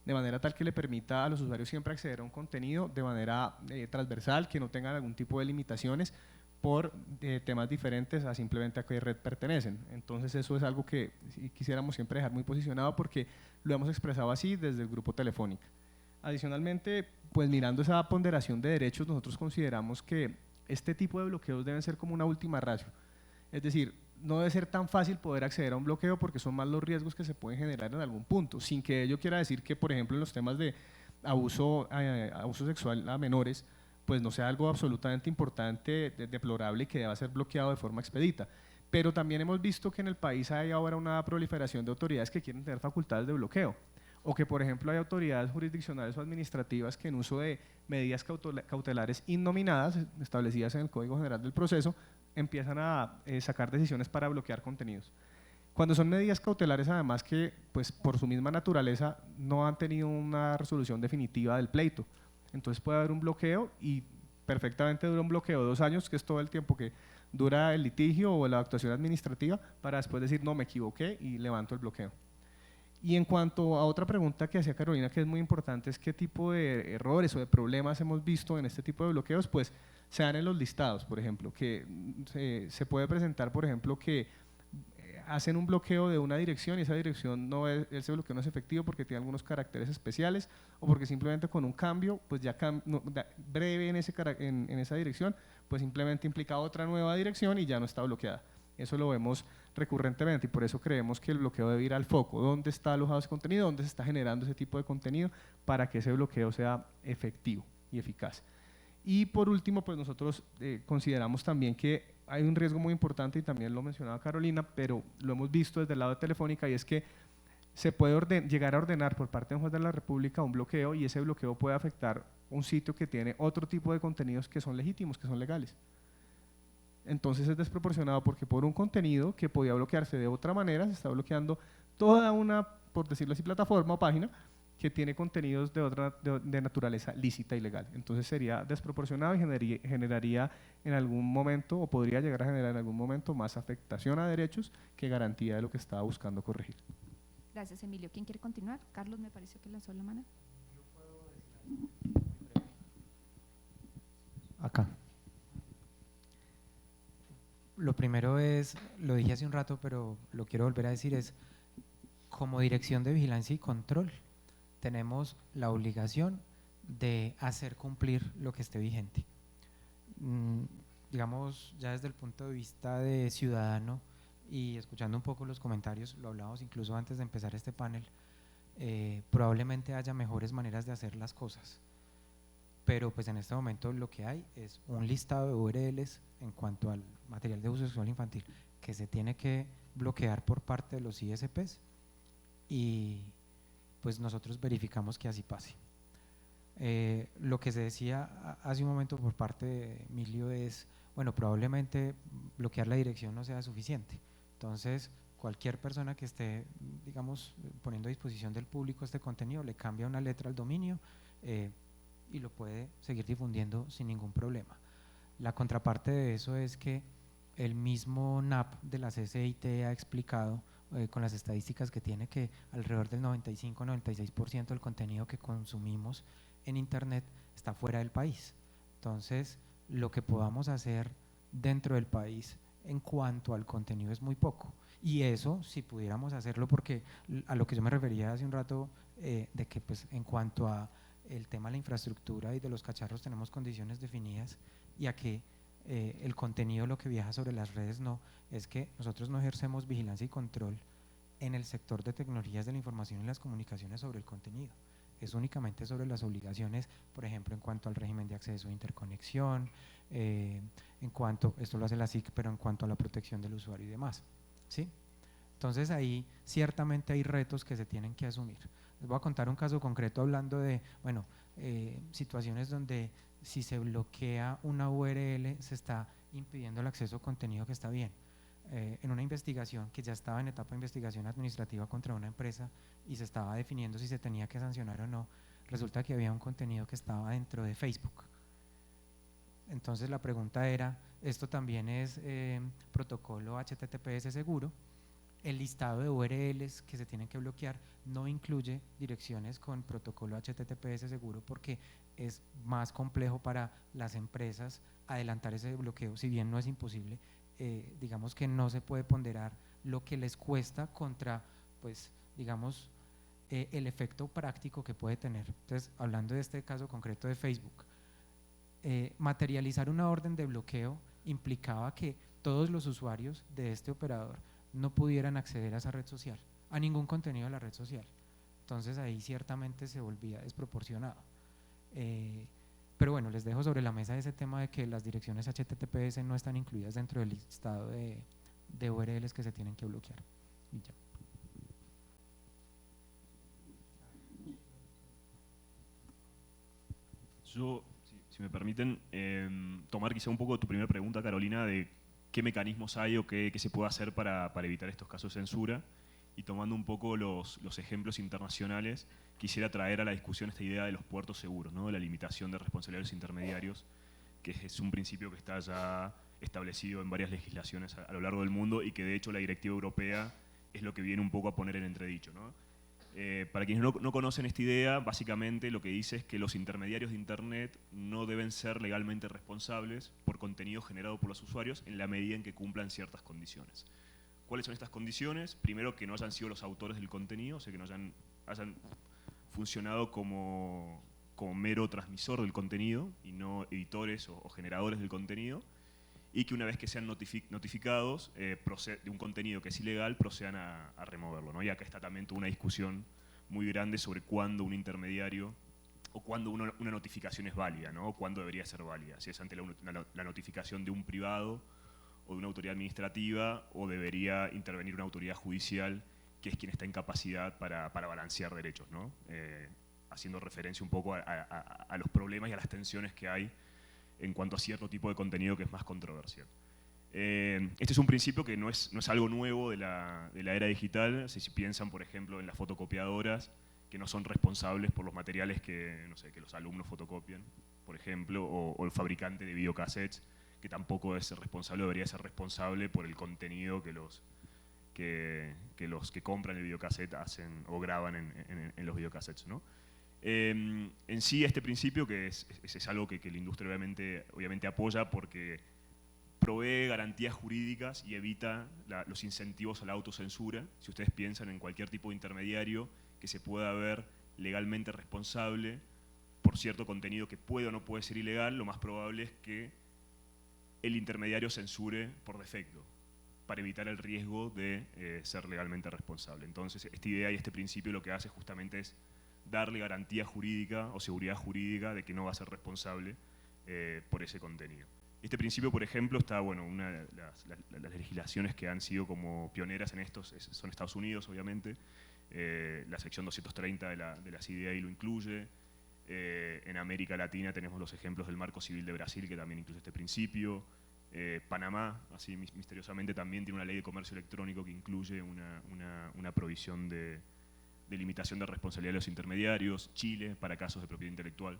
de manera tal que le permita a los usuarios siempre acceder a un contenido de manera transversal, que no tengan algún tipo de limitaciones por temas diferentes a simplemente a qué red pertenecen. Entonces eso es algo que quisiéramos siempre dejar muy posicionado porque lo hemos expresado así desde el grupo Telefónica. Adicionalmente, pues mirando esa ponderación de derechos, nosotros consideramos que este tipo de bloqueos deben ser como una última ratio. Es decir, no debe ser tan fácil poder acceder a un bloqueo porque son más los riesgos que se pueden generar en algún punto, sin que ello quiera decir que, por ejemplo, en los temas de abuso sexual a menores, pues no sea algo absolutamente importante, deplorable y que deba ser bloqueado de forma expedita. Pero también hemos visto que en el país hay ahora una proliferación de autoridades que quieren tener facultades de bloqueo, o que, por ejemplo, hay autoridades jurisdiccionales o administrativas que en uso de medidas cautelares innominadas, establecidas en el Código General del Proceso, empiezan a sacar decisiones para bloquear contenidos. Cuando son medidas cautelares, además que pues, por su misma naturaleza no han tenido una resolución definitiva del pleito. Entonces puede haber un bloqueo y perfectamente dura un bloqueo de 2 años, que es todo el tiempo que dura el litigio o la actuación administrativa, para después decir, no, me equivoqué y levanto el bloqueo. Y en cuanto a otra pregunta que hacía Carolina, que es muy importante, es qué tipo de errores o de problemas hemos visto en este tipo de bloqueos, pues se dan en los listados, por ejemplo, que se puede presentar, por ejemplo, que hacen un bloqueo de una dirección y esa dirección ese bloqueo no es efectivo porque tiene algunos caracteres especiales o porque simplemente con un cambio, pues ya breve en esa dirección, pues simplemente implica otra nueva dirección y ya no está bloqueada. Eso lo vemos recurrentemente y por eso creemos que el bloqueo debe ir al foco, dónde está alojado ese contenido, dónde se está generando ese tipo de contenido para que ese bloqueo sea efectivo y eficaz. Y por último, pues nosotros consideramos también que hay un riesgo muy importante y también lo mencionaba Carolina, pero lo hemos visto desde el lado de Telefónica y es que se puede llegar a ordenar por parte de un juez de la República un bloqueo y ese bloqueo puede afectar un sitio que tiene otro tipo de contenidos que son legítimos, que son legales. Entonces es desproporcionado porque por un contenido que podía bloquearse de otra manera, se está bloqueando toda una, por decirlo así, plataforma o página que tiene contenidos de naturaleza lícita y legal. Entonces sería desproporcionado y generaría en algún momento, o podría llegar a generar en algún momento, más afectación a derechos que garantía de lo que estaba buscando corregir. Gracias, Emilio. ¿Quién quiere continuar? Carlos me pareció que lanzó la mano. Acá. Lo primero es, lo dije hace un rato, pero lo quiero volver a decir, es como Dirección de Vigilancia y Control, tenemos la obligación de hacer cumplir lo que esté vigente. Digamos, ya desde el punto de vista de ciudadano y escuchando un poco los comentarios, lo hablábamos incluso antes de empezar este panel, probablemente haya mejores maneras de hacer las cosas, pero pues en este momento lo que hay es un listado de URLs en cuanto al material de uso sexual infantil que se tiene que bloquear por parte de los ISPs y pues nosotros verificamos que así pase. Lo que se decía hace un momento por parte de Emilio es, bueno, probablemente bloquear la dirección no sea suficiente. Entonces, cualquier persona que esté, digamos, poniendo a disposición del público este contenido, le cambia una letra al dominio y lo puede seguir difundiendo sin ningún problema. La contraparte de eso es que el mismo NAP de la CCIT ha explicado con las estadísticas que tiene que alrededor del 95-96% del contenido que consumimos en Internet está fuera del país. Entonces, lo que podamos hacer dentro del país en cuanto al contenido es muy poco. Y eso, si pudiéramos hacerlo, porque a lo que yo me refería hace un rato, de que pues en cuanto a el tema de la infraestructura y de los cacharros tenemos condiciones definidas, y a que el contenido, lo que viaja sobre las redes, no, es que nosotros no ejercemos vigilancia y control en el sector de tecnologías de la información y las comunicaciones sobre el contenido. Es únicamente sobre las obligaciones, por ejemplo, en cuanto al régimen de acceso e interconexión, en cuanto, esto lo hace la SIC, pero en cuanto a la protección del usuario y demás, ¿sí? Entonces ahí ciertamente hay retos que se tienen que asumir. Les voy a contar un caso concreto hablando de, bueno, situaciones donde si se bloquea una URL se está impidiendo el acceso a contenido que está bien. En una investigación que ya estaba en etapa de investigación administrativa contra una empresa y se estaba definiendo si se tenía que sancionar o no, resulta que había un contenido que estaba dentro de Facebook. Entonces la pregunta era, ¿esto también es protocolo HTTPS seguro? El listado de URLs que se tienen que bloquear no incluye direcciones con protocolo HTTPS seguro porque es más complejo para las empresas adelantar ese bloqueo, si bien no es imposible. Digamos que no se puede ponderar lo que les cuesta contra, pues, digamos, el efecto práctico que puede tener. Entonces, hablando de este caso concreto de Facebook, materializar una orden de bloqueo implicaba que todos los usuarios de este operador no pudieran acceder a esa red social, a ningún contenido de la red social. Entonces ahí ciertamente se volvía desproporcionado. Pero bueno, les dejo sobre la mesa ese tema de que las direcciones HTTPS no están incluidas dentro del listado de URLs que se tienen que bloquear. Y ya. Yo, si me permiten, tomar quizá un poco tu primera pregunta, Carolina, de qué mecanismos hay o qué se puede hacer para evitar estos casos de censura, y tomando un poco los ejemplos internacionales, quisiera traer a la discusión esta idea de los puertos seguros, ¿no? De la limitación de responsabilidades intermediarios, que es un principio que está ya establecido en varias legislaciones a lo largo del mundo y que de hecho la directiva europea es lo que viene un poco a poner en entredicho, ¿no? Para quienes no conocen esta idea, básicamente lo que dice es que los intermediarios de Internet no deben ser legalmente responsables por contenido generado por los usuarios en la medida en que cumplan ciertas condiciones. ¿Cuáles son estas condiciones? Primero, que no hayan sido los autores del contenido, o sea, que no hayan funcionado como mero transmisor del contenido y no editores o generadores del contenido, y que una vez que sean notificados de un contenido que es ilegal, procedan a removerlo, ¿no? Y acá está también toda una discusión muy grande sobre cuándo un intermediario o cuándo una notificación es válida, ¿no? O cuándo debería ser válida, si es ante la notificación de un privado o de una autoridad administrativa, o debería intervenir una autoridad judicial que es quien está en capacidad para balancear derechos, ¿no? Haciendo referencia un poco a los problemas y a las tensiones que hay en cuanto a cierto tipo de contenido que es más controversial. Este es un principio que no es algo nuevo de la era digital. Si piensan, por ejemplo, en las fotocopiadoras, que no son responsables por los materiales que los alumnos fotocopian, por ejemplo, o el fabricante de videocassettes, que tampoco es responsable, debería ser responsable por el contenido que los que compran el videocassette hacen o graban en los videocassettes, ¿no? En sí, este principio, que es algo que la industria obviamente apoya, porque provee garantías jurídicas y evita los incentivos a la autocensura. Si ustedes piensan en cualquier tipo de intermediario que se pueda ver legalmente responsable por cierto contenido que puede o no puede ser ilegal, lo más probable es que el intermediario censure por defecto, para evitar el riesgo de ser legalmente responsable. Entonces, esta idea y este principio lo que hace justamente es darle garantía jurídica o seguridad jurídica de que no va a ser responsable por ese contenido. Este principio, por ejemplo, está, bueno, una de las legislaciones que han sido como pioneras en esto son Estados Unidos, obviamente. La sección 230 de la CIDEA lo incluye. En América Latina tenemos los ejemplos del Marco Civil de Brasil, que también incluye este principio. Panamá, así misteriosamente, también tiene una ley de comercio electrónico que incluye una provisión de limitación de responsabilidad de los intermediarios. Chile, para casos de propiedad intelectual.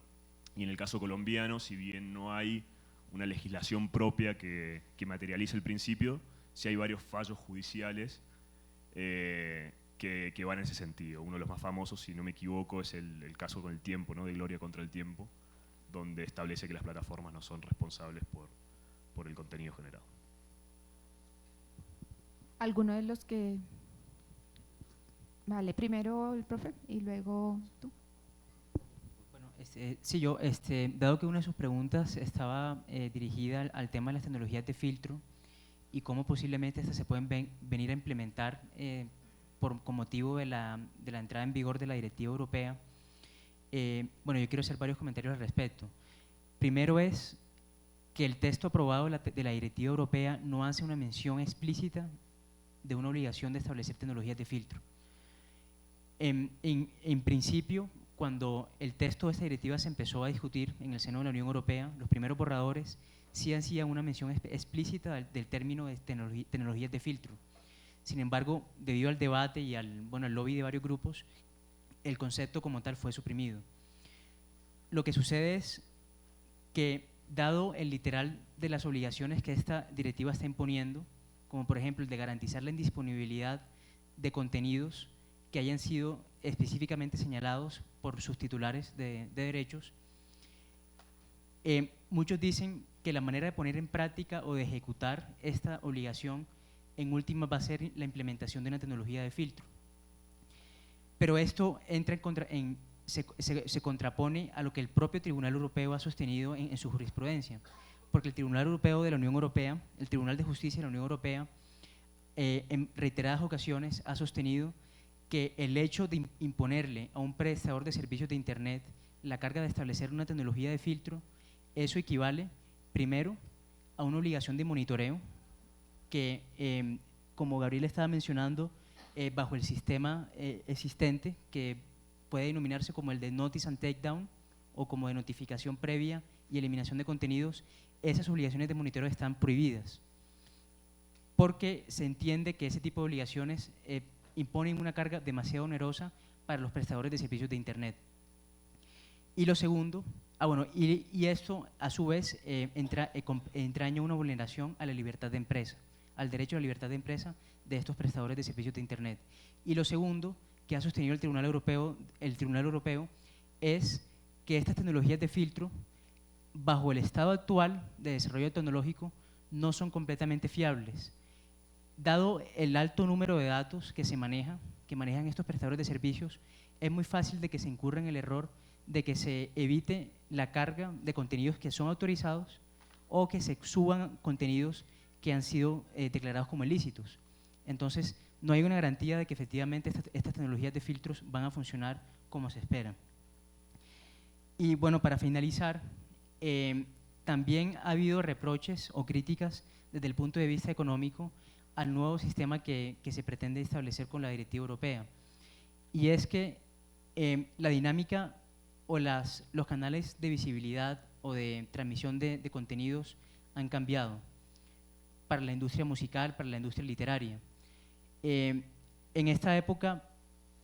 Y en el caso colombiano, si bien no hay una legislación propia que materialice el principio, sí hay varios fallos judiciales que van en ese sentido. Uno de los más famosos, si no me equivoco, es el caso con el tiempo, ¿no? De Gloria contra el tiempo, donde establece que las plataformas no son responsables por el contenido generado. ¿Alguno de los que...? Vale, primero el profe y luego tú. Bueno, sí, yo, dado que una de sus preguntas estaba dirigida al tema de las tecnologías de filtro y cómo posiblemente estas se pueden venir a implementar con motivo de la entrada en vigor de la directiva europea, bueno, yo quiero hacer varios comentarios al respecto. Primero es que el texto aprobado de la directiva europea no hace una mención explícita de una obligación de establecer tecnologías de filtro. En principio, cuando el texto de esta directiva se empezó a discutir en el seno de la Unión Europea, los primeros borradores sí hacían una mención explícita del término de tecnologías de filtro. Sin embargo, debido al debate y al lobby de varios grupos, el concepto como tal fue suprimido. Lo que sucede es que, dado el literal de las obligaciones que esta directiva está imponiendo, como por ejemplo el de garantizar la indisponibilidad de contenidos que hayan sido específicamente señalados por sus titulares de derechos, muchos dicen que la manera de poner en práctica o de ejecutar esta obligación en última va a ser la implementación de una tecnología de filtro. Pero esto entra se contrapone a lo que el propio Tribunal Europeo ha sostenido en su jurisprudencia, porque el Tribunal Europeo de la Unión Europea, el Tribunal de Justicia de la Unión Europea, en reiteradas ocasiones ha sostenido que el hecho de imponerle a un prestador de servicios de Internet la carga de establecer una tecnología de filtro, eso equivale, primero, a una obligación de monitoreo que, como Gabriel estaba mencionando, bajo el sistema existente, que puede denominarse como el de Notice and Takedown o como de notificación previa y eliminación de contenidos, esas obligaciones de monitoreo están prohibidas, porque se entiende que ese tipo de obligaciones imponen una carga demasiado onerosa para los prestadores de servicios de Internet. Y lo segundo, y esto a su vez entraña una vulneración a la libertad de empresa, al derecho a la libertad de empresa de estos prestadores de servicios de Internet. Y lo segundo que ha sostenido el Tribunal Europeo es que estas tecnologías de filtro, bajo el estado actual de desarrollo tecnológico, no son completamente fiables. Dado el alto número de datos que manejan estos prestadores de servicios, es muy fácil de que se incurra en el error de que se evite la carga de contenidos que son autorizados o que se suban contenidos que han sido declarados como ilícitos. Entonces, no hay una garantía de que efectivamente estas tecnologías de filtros van a funcionar como se espera. Y bueno, para finalizar, también ha habido reproches o críticas desde el punto de vista económico al nuevo sistema que se pretende establecer con la directiva europea. Y es que la dinámica o los canales de visibilidad o de transmisión de contenidos han cambiado para la industria musical, para la industria literaria. En esta época,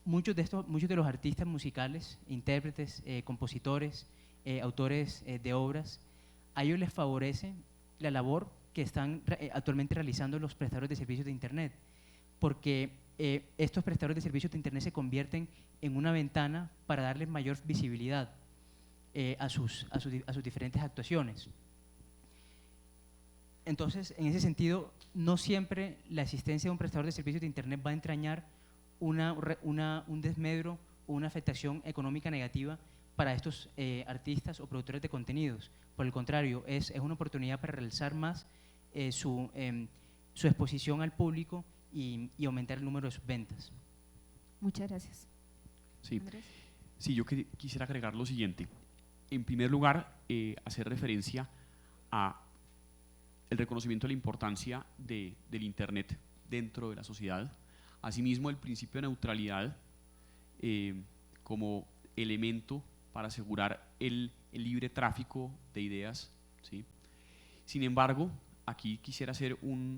muchos de los artistas musicales, intérpretes, compositores, autores de obras, a ellos les favorece la labor que están actualmente realizando los prestadores de servicios de Internet, porque estos prestadores de servicios de Internet se convierten en una ventana para darles mayor visibilidad a sus diferentes actuaciones. Entonces, en ese sentido, no siempre la existencia de un prestador de servicios de Internet va a entrañar un desmedro o una afectación económica negativa para estos artistas o productores de contenidos. Por el contrario, es una oportunidad para realzar más su exposición al público y aumentar el número de sus ventas. Muchas gracias. Sí, Andrés. sí, yo quisiera agregar lo siguiente. En primer lugar, hacer referencia a el reconocimiento de la importancia del Internet dentro de la sociedad. Asimismo, el principio de neutralidad como elemento para asegurar el libre tráfico de ideas, ¿sí? Sin embargo, aquí quisiera hacer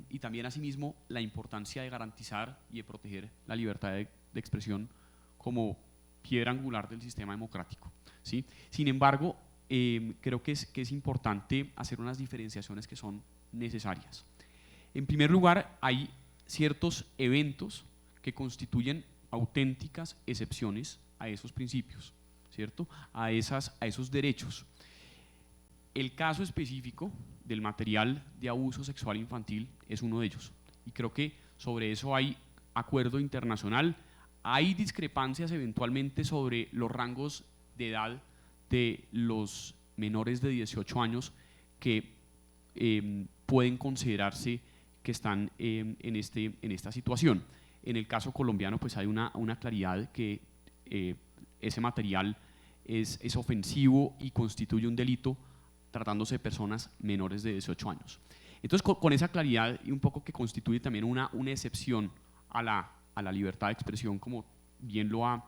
y también asimismo la importancia de garantizar y de proteger la libertad de expresión como piedra angular del sistema democrático, ¿sí? Sin embargo, creo que es importante hacer unas diferenciaciones que son necesarias. En primer lugar, hay ciertos eventos que constituyen auténticas excepciones a esos principios, ¿cierto? A esos derechos. El caso específico del material de abuso sexual infantil es uno de ellos, y creo que sobre eso hay acuerdo internacional. Hay discrepancias eventualmente sobre los rangos de edad de los menores de 18 años que pueden considerarse que están en esta situación. En el caso colombiano, pues hay una claridad que ese material es ofensivo y constituye un delito tratándose de personas menores de 18 años. Entonces, con esa claridad y un poco que constituye también una excepción a la libertad de expresión, como bien lo ha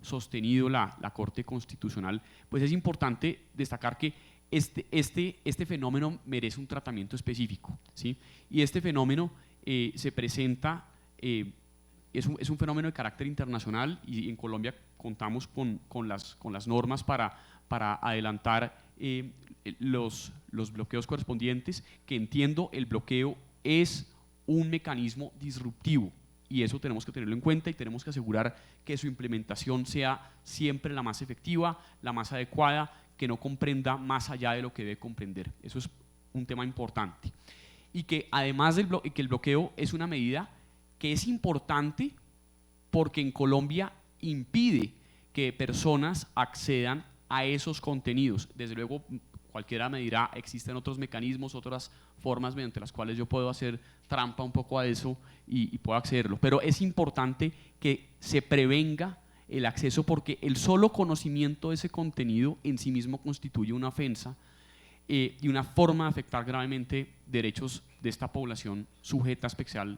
sostenido la Corte Constitucional, pues es importante destacar que este fenómeno merece un tratamiento específico, ¿sí? Y este fenómeno se presenta, es un fenómeno de carácter internacional, y en Colombia contamos con las normas para adelantar los bloqueos correspondientes, que entiendo el bloqueo es un mecanismo disruptivo, y eso tenemos que tenerlo en cuenta y tenemos que asegurar que su implementación sea siempre la más efectiva, la más adecuada, que no comprenda más allá de lo que debe comprender. Eso es un tema importante. Y que además que el bloqueo es una medida que es importante porque en Colombia impide que personas accedan a esos contenidos. Desde luego, cualquiera me dirá, existen otros mecanismos, otras formas mediante las cuales yo puedo hacer trampa un poco a eso y puedo accederlo. Pero es importante que se prevenga el acceso, porque el solo conocimiento de ese contenido en sí mismo constituye una ofensa y una forma de afectar gravemente derechos de esta población sujeta a especial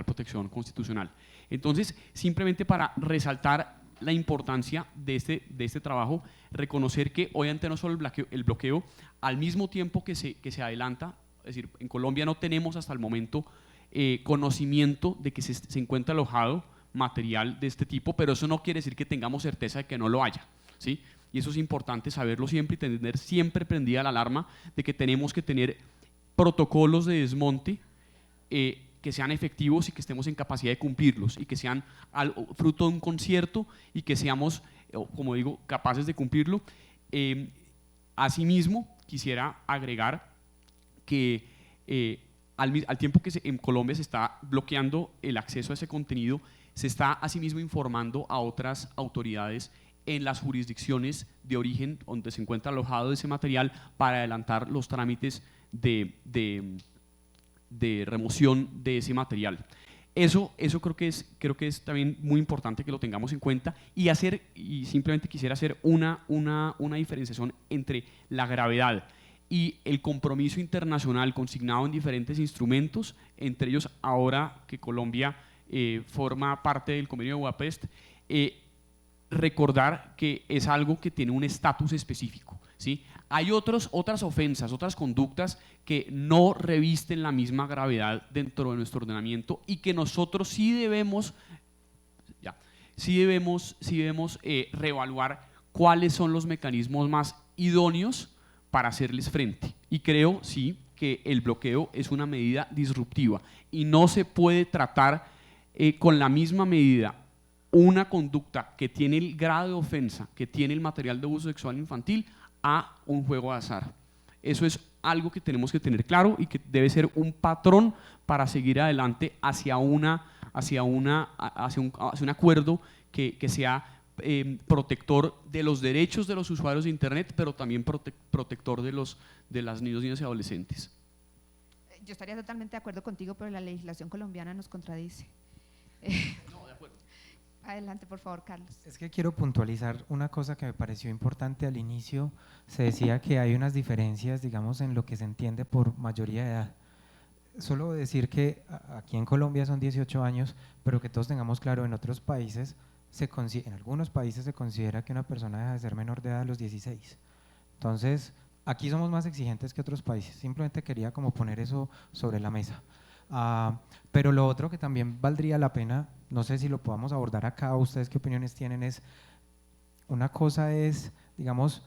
protección constitucional. Entonces, simplemente para resaltar la importancia de este trabajo, reconocer que obviamente no solo el bloqueo, al mismo tiempo que se adelanta, es decir, en Colombia no tenemos hasta el momento conocimiento de que se encuentra alojado material de este tipo, pero eso no quiere decir que tengamos certeza de que no lo haya, ¿sí? Y eso es importante saberlo siempre y tener siempre prendida la alarma de que tenemos que tener protocolos de desmonte que sean efectivos y que estemos en capacidad de cumplirlos, y que sean fruto de un concierto y que seamos, como digo, capaces de cumplirlo. Asimismo, quisiera agregar que al tiempo que en Colombia se está bloqueando el acceso a ese contenido, se está asimismo informando a otras autoridades en las jurisdicciones de origen donde se encuentra alojado ese material para adelantar los trámites de remoción de ese material. Eso creo que es también muy importante que lo tengamos en cuenta, y simplemente quisiera hacer una diferenciación entre la gravedad y el compromiso internacional consignado en diferentes instrumentos, entre ellos ahora que Colombia forma parte del Convenio de Budapest, recordar que es algo que tiene un estatus específico, ¿sí? Hay otras ofensas, otras conductas que no revisten la misma gravedad dentro de nuestro ordenamiento, y que nosotros sí debemos reevaluar cuáles son los mecanismos más idóneos para hacerles frente. Y creo, sí, que el bloqueo es una medida disruptiva y no se puede tratar con la misma medida una conducta que tiene el grado de ofensa que tiene el material de abuso sexual infantil a un juego de azar. Eso es algo que tenemos que tener claro y que debe ser un patrón para seguir adelante hacia un acuerdo que sea protector de los derechos de los usuarios de Internet, pero también protector de las niños, niñas y adolescentes. Yo estaría totalmente de acuerdo contigo, pero la legislación colombiana nos contradice. No, de acuerdo. Adelante, por favor, Carlos. Es que quiero puntualizar una cosa que me pareció importante al inicio. Se decía que hay unas diferencias, digamos, en lo que se entiende por mayoría de edad. Solo decir que aquí en Colombia son 18 años, pero que todos tengamos claro, en otros países en algunos países se considera que una persona deja de ser menor de edad a los 16. Entonces, aquí somos más exigentes que otros países. Simplemente quería como poner eso sobre la mesa. Pero lo otro que también valdría la pena, no sé si lo podamos abordar acá, ustedes qué opiniones tienen, es una cosa es, digamos,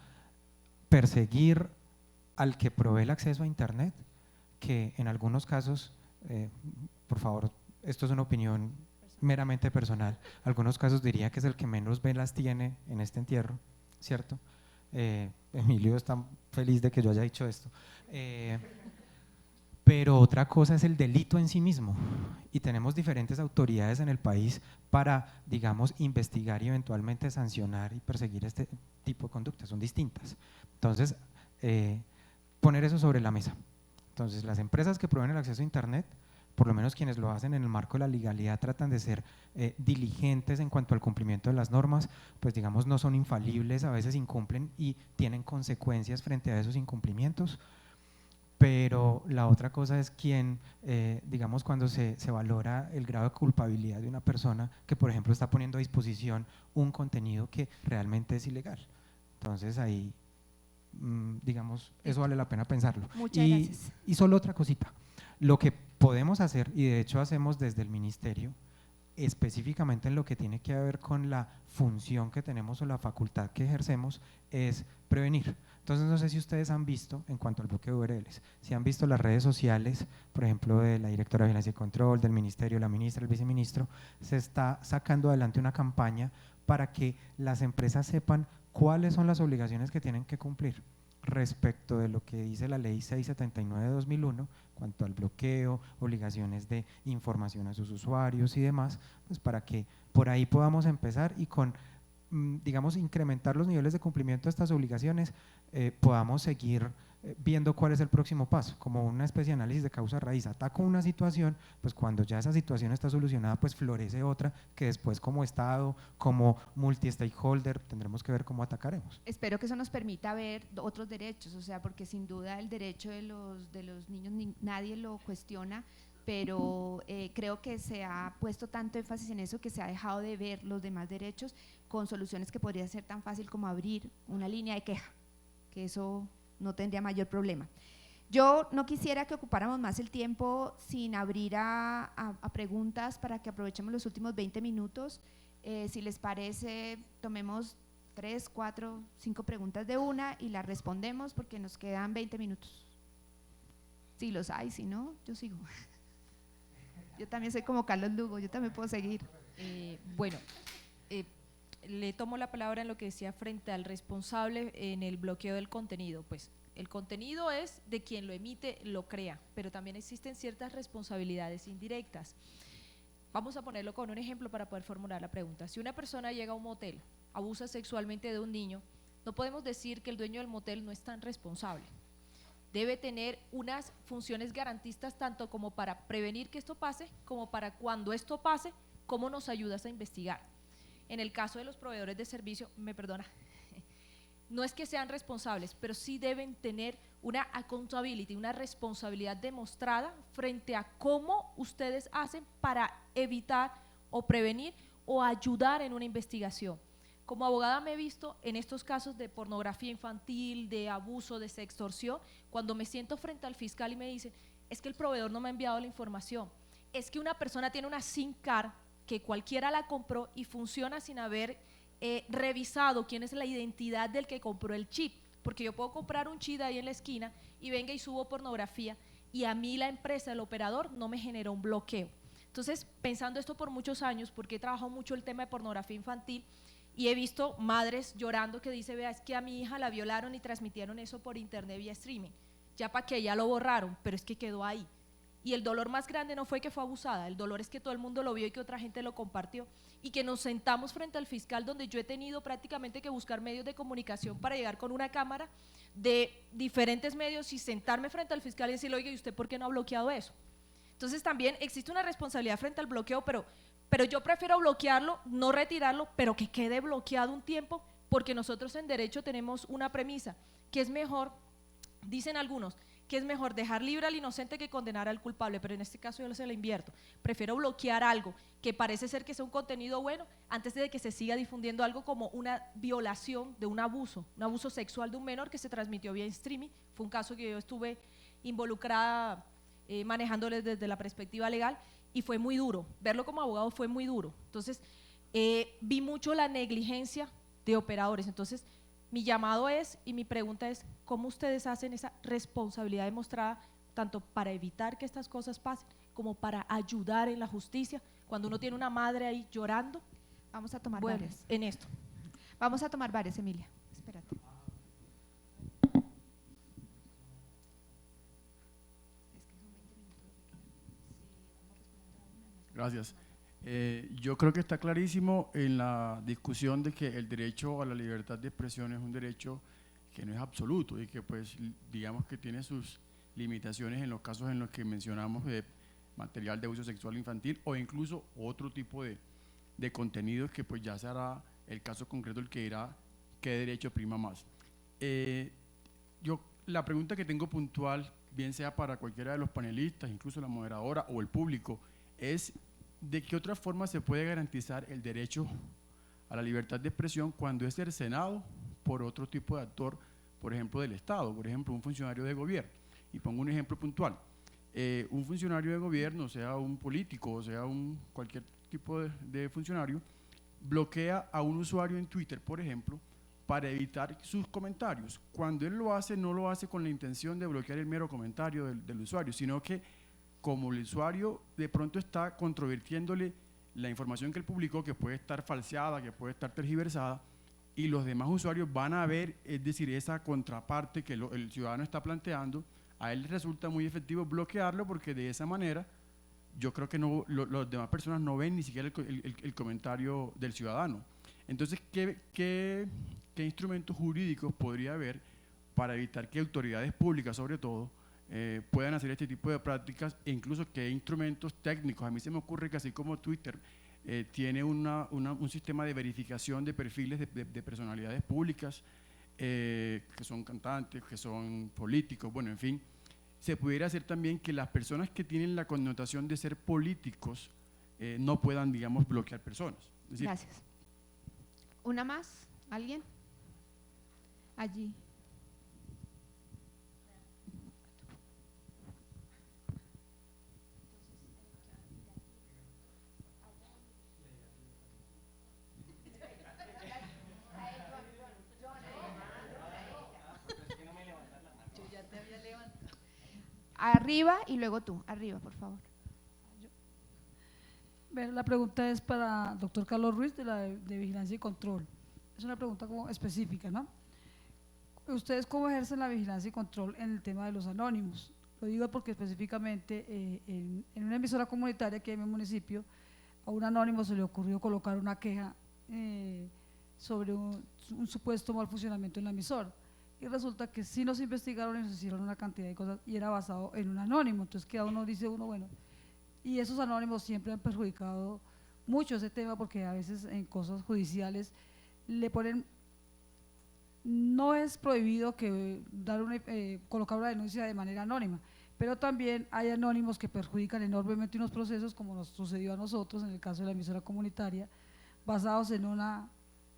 perseguir al que provee el acceso a Internet, que en algunos casos, por favor, esto es una opinión meramente personal, en algunos casos diría que es el que menos velas tiene en este entierro, ¿cierto? Emilio está feliz de que yo haya dicho esto. Pero otra cosa es el delito en sí mismo, y tenemos diferentes autoridades en el país para, digamos, investigar y eventualmente sancionar y perseguir este tipo de conductas, son distintas. Entonces, poner eso sobre la mesa. Entonces, las empresas que proveen el acceso a Internet, por lo menos quienes lo hacen en el marco de la legalidad, tratan de ser diligentes en cuanto al cumplimiento de las normas, pues digamos no son infalibles, a veces incumplen y tienen consecuencias frente a esos incumplimientos. Pero la otra cosa es digamos, cuando se valora el grado de culpabilidad de una persona que, por ejemplo, está poniendo a disposición un contenido que realmente es ilegal. Entonces ahí, digamos, eso vale la pena pensarlo. Muchas gracias. Y solo otra cosita, lo que podemos hacer, y de hecho hacemos desde el ministerio, específicamente en lo que tiene que ver con la función que tenemos o la facultad que ejercemos, es prevenir. Entonces, no sé si ustedes han visto, en cuanto al bloqueo de URLs, si han visto las redes sociales, por ejemplo, de la directora de Vigilancia y Control, del ministerio, la ministra, el viceministro, se está sacando adelante una campaña para que las empresas sepan cuáles son las obligaciones que tienen que cumplir respecto de lo que dice la ley 679 de 2001, cuanto al bloqueo, obligaciones de información a sus usuarios y demás, pues para que por ahí podamos empezar y con, digamos, incrementar los niveles de cumplimiento de estas obligaciones, podamos seguir viendo cuál es el próximo paso, como una especie de análisis de causa raíz. Ataco una situación, pues cuando ya esa situación está solucionada, pues florece otra que después como Estado, como multi-stakeholder, tendremos que ver cómo atacaremos. Espero que eso nos permita ver otros derechos, o sea, porque sin duda el derecho de los niños nadie lo cuestiona, pero creo que se ha puesto tanto énfasis en eso que se ha dejado de ver los demás derechos con soluciones que podría ser tan fácil como abrir una línea de queja, que eso no tendría mayor problema. Yo no quisiera que ocupáramos más el tiempo sin abrir a preguntas para que aprovechemos los últimos 20 minutos. Si les parece, tomemos 3, 4, 5 preguntas de una y las respondemos porque nos quedan 20 minutos. Si los hay, si no, yo sigo. Yo también soy como Carlos Lugo, yo también puedo seguir. Le tomo la palabra en lo que decía frente al responsable en el bloqueo del contenido. Pues el contenido es de quien lo emite, lo crea, pero también existen ciertas responsabilidades indirectas. Vamos a ponerlo con un ejemplo para poder formular la pregunta. Si una persona llega a un motel, abusa sexualmente de un niño, no podemos decir que el dueño del motel no es tan responsable. Debe tener unas funciones garantistas tanto como para prevenir que esto pase, como para cuando esto pase, cómo nos ayudas a investigar. En el caso de los proveedores de servicio, no es que sean responsables, pero sí deben tener una accountability, una responsabilidad demostrada frente a cómo ustedes hacen para evitar o prevenir o ayudar en una investigación. Como abogada me he visto en estos casos de pornografía infantil, de abuso, de sextorsión, cuando me siento frente al fiscal y me dicen, es que el proveedor no me ha enviado la información, es que una persona tiene una SIM card que cualquiera la compró y funciona sin haber revisado quién es la identidad del que compró el chip, porque yo puedo comprar un chip ahí en la esquina y venga y subo pornografía y a mí la empresa, el operador, no me generó un bloqueo. Entonces, pensando esto por muchos años, porque he trabajado mucho el tema de pornografía infantil y he visto madres llorando que dice, vea, es que a mi hija la violaron y transmitieron eso por internet vía streaming, ya para que ya lo borraron, pero es que quedó ahí. Y el dolor más grande no fue que fue abusada, el dolor es que todo el mundo lo vio y que otra gente lo compartió y que nos sentamos frente al fiscal donde yo he tenido prácticamente que buscar medios de comunicación para llegar con una cámara de diferentes medios y sentarme frente al fiscal y decirle, oye, ¿y usted por qué no ha bloqueado eso? Entonces también existe una responsabilidad frente al bloqueo, pero yo prefiero bloquearlo, no retirarlo, pero que quede bloqueado un tiempo, porque nosotros en derecho tenemos una premisa, que es mejor, dicen algunos, que es mejor dejar libre al inocente que condenar al culpable, pero en este caso yo se lo invierto. Prefiero bloquear algo que parece ser que sea un contenido bueno antes de que se siga difundiendo algo como una violación de un abuso sexual de un menor que se transmitió vía streaming. Fue un caso que yo estuve involucrada manejándoles desde la perspectiva legal y fue muy duro. Verlo como abogado fue muy duro. Entonces, vi mucho la negligencia de operadores. Entonces, mi llamado es y mi pregunta es, ¿cómo ustedes hacen esa responsabilidad demostrada tanto para evitar que estas cosas pasen como para ayudar en la justicia cuando uno tiene una madre ahí llorando? Vamos a tomar Bueno, varias. en esto. Vamos a tomar varias, Emilia. Espérate. Gracias. Yo creo que está clarísimo en la discusión de que el derecho a la libertad de expresión es un derecho que no es absoluto y que pues digamos que tiene sus limitaciones en los casos en los que mencionamos de material de uso sexual infantil o incluso otro tipo de contenidos que pues ya será el caso concreto el que dirá qué derecho prima más. La pregunta que tengo puntual, bien sea para cualquiera de los panelistas, incluso la moderadora o el público, es ¿de qué otra forma se puede garantizar el derecho a la libertad de expresión cuando es cercenado por otro tipo de actor, por ejemplo del Estado, por ejemplo un funcionario de gobierno? Y pongo un ejemplo puntual. Un funcionario de gobierno, sea un político o sea cualquier tipo de funcionario, bloquea a un usuario en Twitter, por ejemplo, para evitar sus comentarios. Cuando él lo hace, no lo hace con la intención de bloquear el mero comentario del usuario, sino que como el usuario de pronto está controvirtiéndole la información que él publicó, que puede estar falseada, que puede estar tergiversada, y los demás usuarios van a ver, es decir, esa contraparte que el ciudadano está planteando, a él resulta muy efectivo bloquearlo porque de esa manera yo creo que las demás personas no ven ni siquiera el comentario del ciudadano. Entonces, ¿qué instrumentos jurídicos podría haber para evitar que autoridades públicas, sobre todo, puedan hacer este tipo de prácticas e incluso qué instrumentos técnicos? A mí se me ocurre que así como Twitter tiene un sistema de verificación de perfiles de personalidades públicas, que son cantantes, que son políticos, bueno, en fin, se pudiera hacer también que las personas que tienen la connotación de ser políticos no puedan, digamos, bloquear personas. Es decir, gracias. ¿Una más? ¿Alguien? Allí. Arriba y luego tú. Arriba, por favor. La pregunta es para el doctor Carlos Ruiz de Vigilancia y Control. Es una pregunta como específica, ¿no? ¿Ustedes cómo ejercen la vigilancia y control en el tema de los anónimos? Lo digo porque específicamente en una emisora comunitaria que hay en mi municipio, a un anónimo se le ocurrió colocar una queja sobre un supuesto mal funcionamiento en la emisora. Y resulta que sí nos investigaron y nos hicieron una cantidad de cosas y era basado en un anónimo. Entonces queda uno, dice uno, bueno, y esos anónimos siempre han perjudicado mucho ese tema porque a veces en cosas judiciales le ponen, no es prohibido que colocar una denuncia de manera anónima, pero también hay anónimos que perjudican enormemente unos procesos como nos sucedió a nosotros en el caso de la emisora comunitaria, basados en una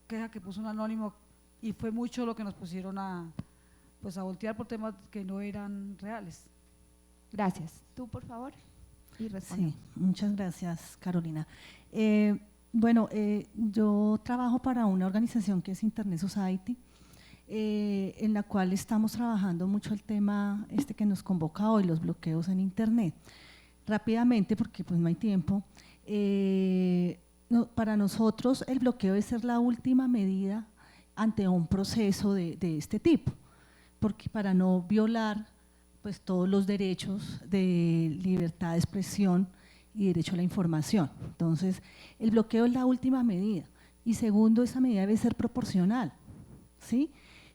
queja que puso un anónimo y fue mucho lo que nos pusieron a voltear por temas que no eran reales. Gracias. Tú, por favor, y responde. Sí, muchas gracias, Carolina. Yo trabajo para una organización que es Internet Society, en la cual estamos trabajando mucho el tema que nos convoca hoy, los bloqueos en Internet. Rápidamente, porque pues no hay tiempo, para nosotros el bloqueo debe ser la última medida ante un proceso de este tipo, porque para no violar pues todos los derechos de libertad de expresión y derecho a la información. Entonces, el bloqueo es la última medida. Y segundo, esa medida debe ser proporcional, ¿sí?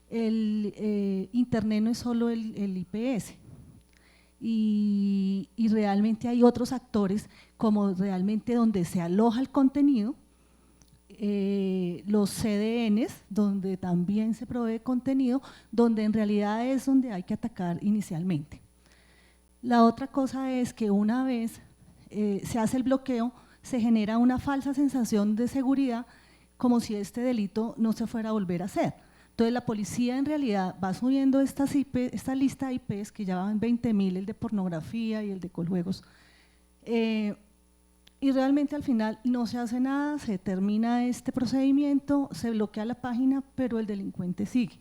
El Internet no es solo el IPS, y realmente hay otros actores como realmente donde se aloja el contenido, los CDNs, donde también se provee contenido, donde en realidad es donde hay que atacar inicialmente. La otra cosa es que una vez se hace el bloqueo, se genera una falsa sensación de seguridad como si este delito no se fuera a volver a hacer. Entonces la policía en realidad va subiendo esta lista de IPs, que ya van 20.000, el de pornografía y el de coljuegos, y realmente al final no se hace nada, se termina este procedimiento, se bloquea la página, pero el delincuente sigue.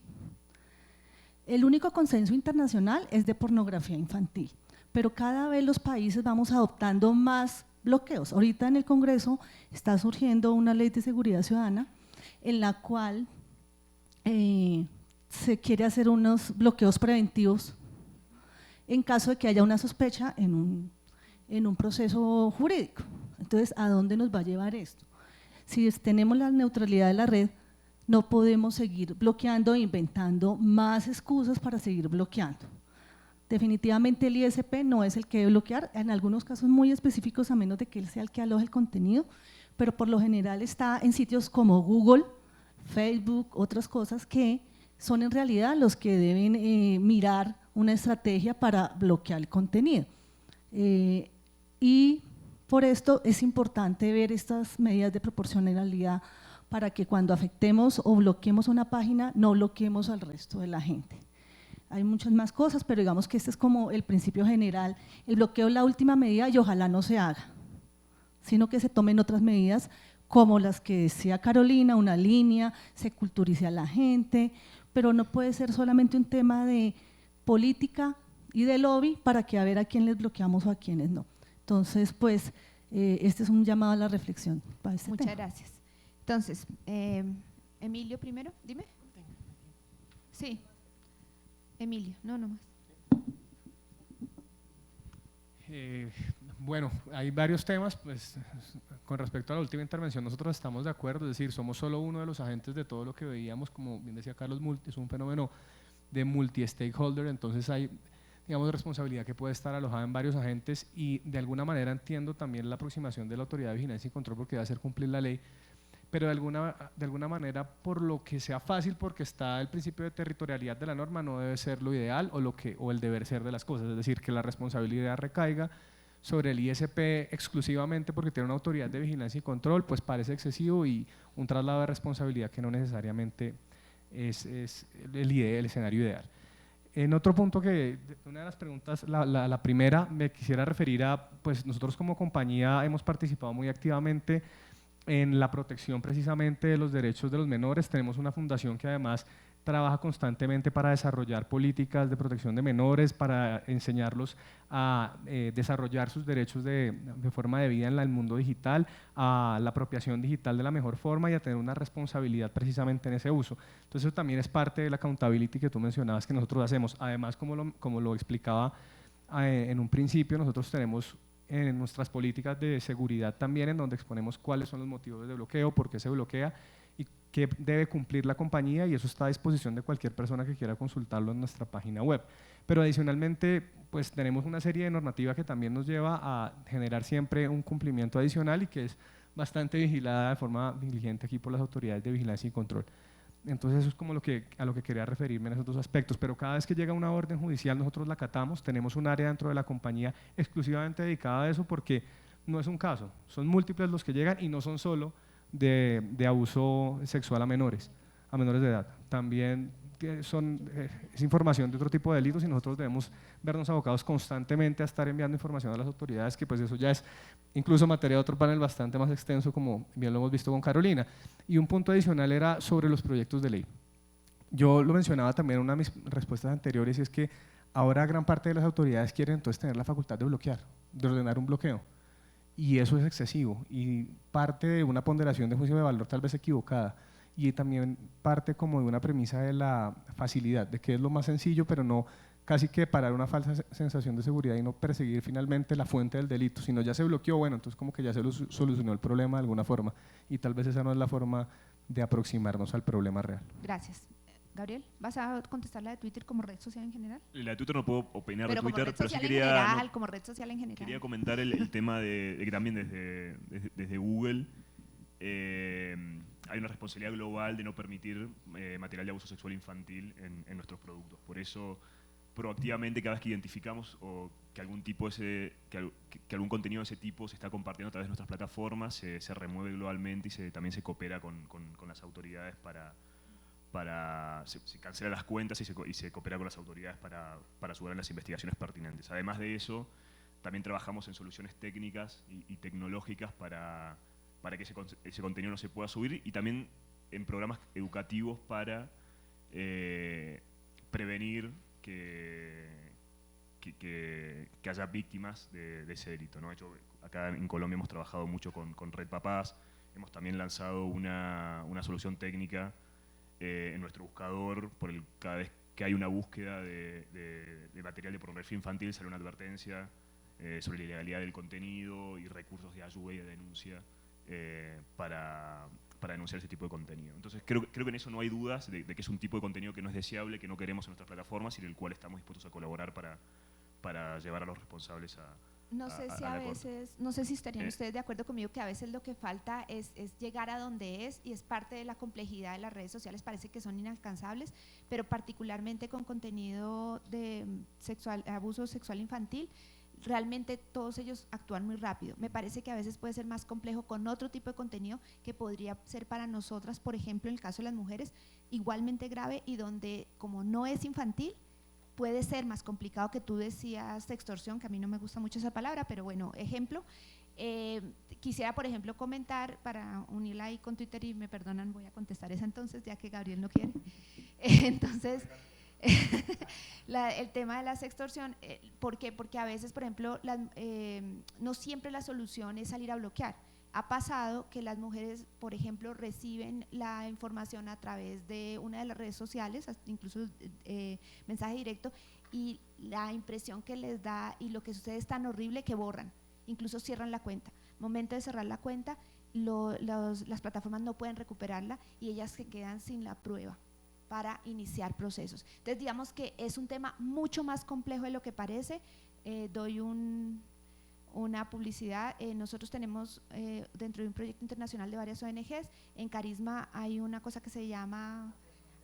El único consenso internacional es de pornografía infantil, pero cada vez los países vamos adoptando más bloqueos. Ahorita en el Congreso está surgiendo una ley de seguridad ciudadana en la cual se quiere hacer unos bloqueos preventivos en caso de que haya una sospecha en un proceso jurídico. Entonces, ¿a dónde nos va a llevar esto? Si tenemos la neutralidad de la red, no podemos seguir bloqueando e inventando más excusas para seguir bloqueando. Definitivamente el ISP no es el que debe bloquear, en algunos casos muy específicos, a menos de que él sea el que aloje el contenido, pero por lo general está en sitios como Google, Facebook, otras cosas que son en realidad los que deben mirar una estrategia para bloquear el contenido. Y por esto es importante ver estas medidas de proporcionalidad para que cuando afectemos o bloqueemos una página, no bloqueemos al resto de la gente. Hay muchas más cosas, pero digamos que este es como el principio general. El bloqueo es la última medida y ojalá no se haga, sino que se tomen otras medidas como las que decía Carolina, una línea, se culturice a la gente, pero no puede ser solamente un tema de política y de lobby para que a ver a quién les bloqueamos o a quiénes no. Entonces, pues, este es un llamado a la reflexión para este Muchas tema. gracias. Entonces, Emilio primero, dime. Sí, Emilio, no más. Bueno, hay varios temas, pues con respecto a la última intervención nosotros estamos de acuerdo, es decir, somos solo uno de los agentes de todo lo que veíamos, como bien decía Carlos, es un fenómeno de multi-stakeholder, entonces hay, digamos, responsabilidad que puede estar alojada en varios agentes y de alguna manera entiendo también la aproximación de la Autoridad de Vigilancia y Control porque va a hacer cumplir la ley, pero de alguna manera por lo que sea fácil, porque está el principio de territorialidad de la norma, no debe ser lo ideal o el deber ser de las cosas, es decir, que la responsabilidad recaiga sobre el ISP exclusivamente porque tiene una autoridad de vigilancia y control, pues parece excesivo y un traslado de responsabilidad que no necesariamente es el escenario ideal. En otro punto que, una de las preguntas, la primera, me quisiera referir a, pues nosotros como compañía hemos participado muy activamente en la protección precisamente de los derechos de los menores. Tenemos una fundación que además trabaja constantemente para desarrollar políticas de protección de menores, para enseñarlos a desarrollar sus derechos de forma de vida en el mundo digital, a la apropiación digital de la mejor forma y a tener una responsabilidad precisamente en ese uso. Entonces eso también es parte de la accountability que tú mencionabas que nosotros hacemos. Además, como lo explicaba en un principio, nosotros tenemos en nuestras políticas de seguridad también, en donde exponemos cuáles son los motivos de bloqueo, por qué se bloquea y qué debe cumplir la compañía, y eso está a disposición de cualquier persona que quiera consultarlo en nuestra página web. Pero adicionalmente, pues tenemos una serie de normativas que también nos lleva a generar siempre un cumplimiento adicional y que es bastante vigilada de forma diligente aquí por las autoridades de vigilancia y control. Entonces eso es como a lo que quería referirme en esos dos aspectos, pero cada vez que llega una orden judicial nosotros la acatamos, tenemos un área dentro de la compañía exclusivamente dedicada a eso porque no es un caso, son múltiples los que llegan y no son solo de abuso sexual a menores de edad, también es información de otro tipo de delitos y nosotros debemos vernos abocados constantemente a estar enviando información a las autoridades, que pues eso ya es incluso materia de otro panel bastante más extenso, como bien lo hemos visto con Carolina. Y un punto adicional era sobre los proyectos de ley. Yo lo mencionaba también en una de mis respuestas anteriores, y es que ahora gran parte de las autoridades quieren entonces tener la facultad de bloquear, de ordenar un bloqueo, y eso es excesivo y parte de una ponderación de juicio de valor tal vez equivocada, y también parte como de una premisa de la facilidad, de que es lo más sencillo, pero no casi que parar una falsa sensación de seguridad y no perseguir finalmente la fuente del delito, sino ya se bloqueó, bueno, entonces como que ya se solucionó el problema de alguna forma, y tal vez esa no es la forma de aproximarnos al problema real. Gracias. Gabriel, ¿vas a contestar la de Twitter como red social en general? La de Twitter no puedo opinar pero de Twitter, pero sí quería… como red social en general. Quería comentar el tema de que también desde Google hay una responsabilidad global de no permitir material de abuso sexual infantil en nuestros productos. Por eso, proactivamente, cada vez que identificamos o que algún contenido de ese tipo se está compartiendo a través de nuestras plataformas, se remueve globalmente y también se coopera con las autoridades se cancelan las cuentas y se coopera con las autoridades para ayudar en las investigaciones pertinentes. Además de eso, también trabajamos en soluciones técnicas y tecnológicas para que ese contenido no se pueda subir, y también en programas educativos para prevenir que haya víctimas de ese delito, ¿no? De hecho, acá en Colombia hemos trabajado mucho con Red Papás, hemos también lanzado una solución técnica en nuestro buscador, cada vez que hay una búsqueda de material de pornografía infantil sale una advertencia sobre la ilegalidad del contenido y recursos de ayuda y de denuncia para denunciar ese tipo de contenido. Entonces creo que en eso no hay dudas de que es un tipo de contenido que no es deseable, que no queremos en nuestras plataformas y en el cual estamos dispuestos a colaborar para llevar a los responsables a no sé si a veces, no sé si estarían ustedes de acuerdo conmigo que a veces lo que falta es llegar a donde es, y es parte de la complejidad de las redes sociales, parece que son inalcanzables, pero particularmente con contenido de abuso sexual infantil, realmente todos ellos actúan muy rápido. Me parece que a veces puede ser más complejo con otro tipo de contenido que podría ser para nosotras, por ejemplo, en el caso de las mujeres, igualmente grave, y donde como no es infantil, puede ser más complicado, que tú decías extorsión, que a mí no me gusta mucho esa palabra, pero bueno, ejemplo. Quisiera, por ejemplo, comentar, para unirla ahí con Twitter, y me perdonan, voy a contestar esa entonces, ya que Gabriel no quiere. Entonces, el tema de la sextorsión, ¿por qué? Porque a veces, por ejemplo, no siempre la solución es salir a bloquear. Ha pasado que las mujeres, por ejemplo, reciben la información a través de una de las redes sociales, incluso mensaje directo, y la impresión que les da y lo que sucede es tan horrible que borran, incluso cierran la cuenta. Momento de cerrar la cuenta, las plataformas no pueden recuperarla y ellas se quedan sin la prueba para iniciar procesos. Entonces, digamos que es un tema mucho más complejo de lo que parece. Doy una publicidad. Nosotros tenemos dentro de un proyecto internacional de varias ONGs, en Carisma hay una cosa que se llama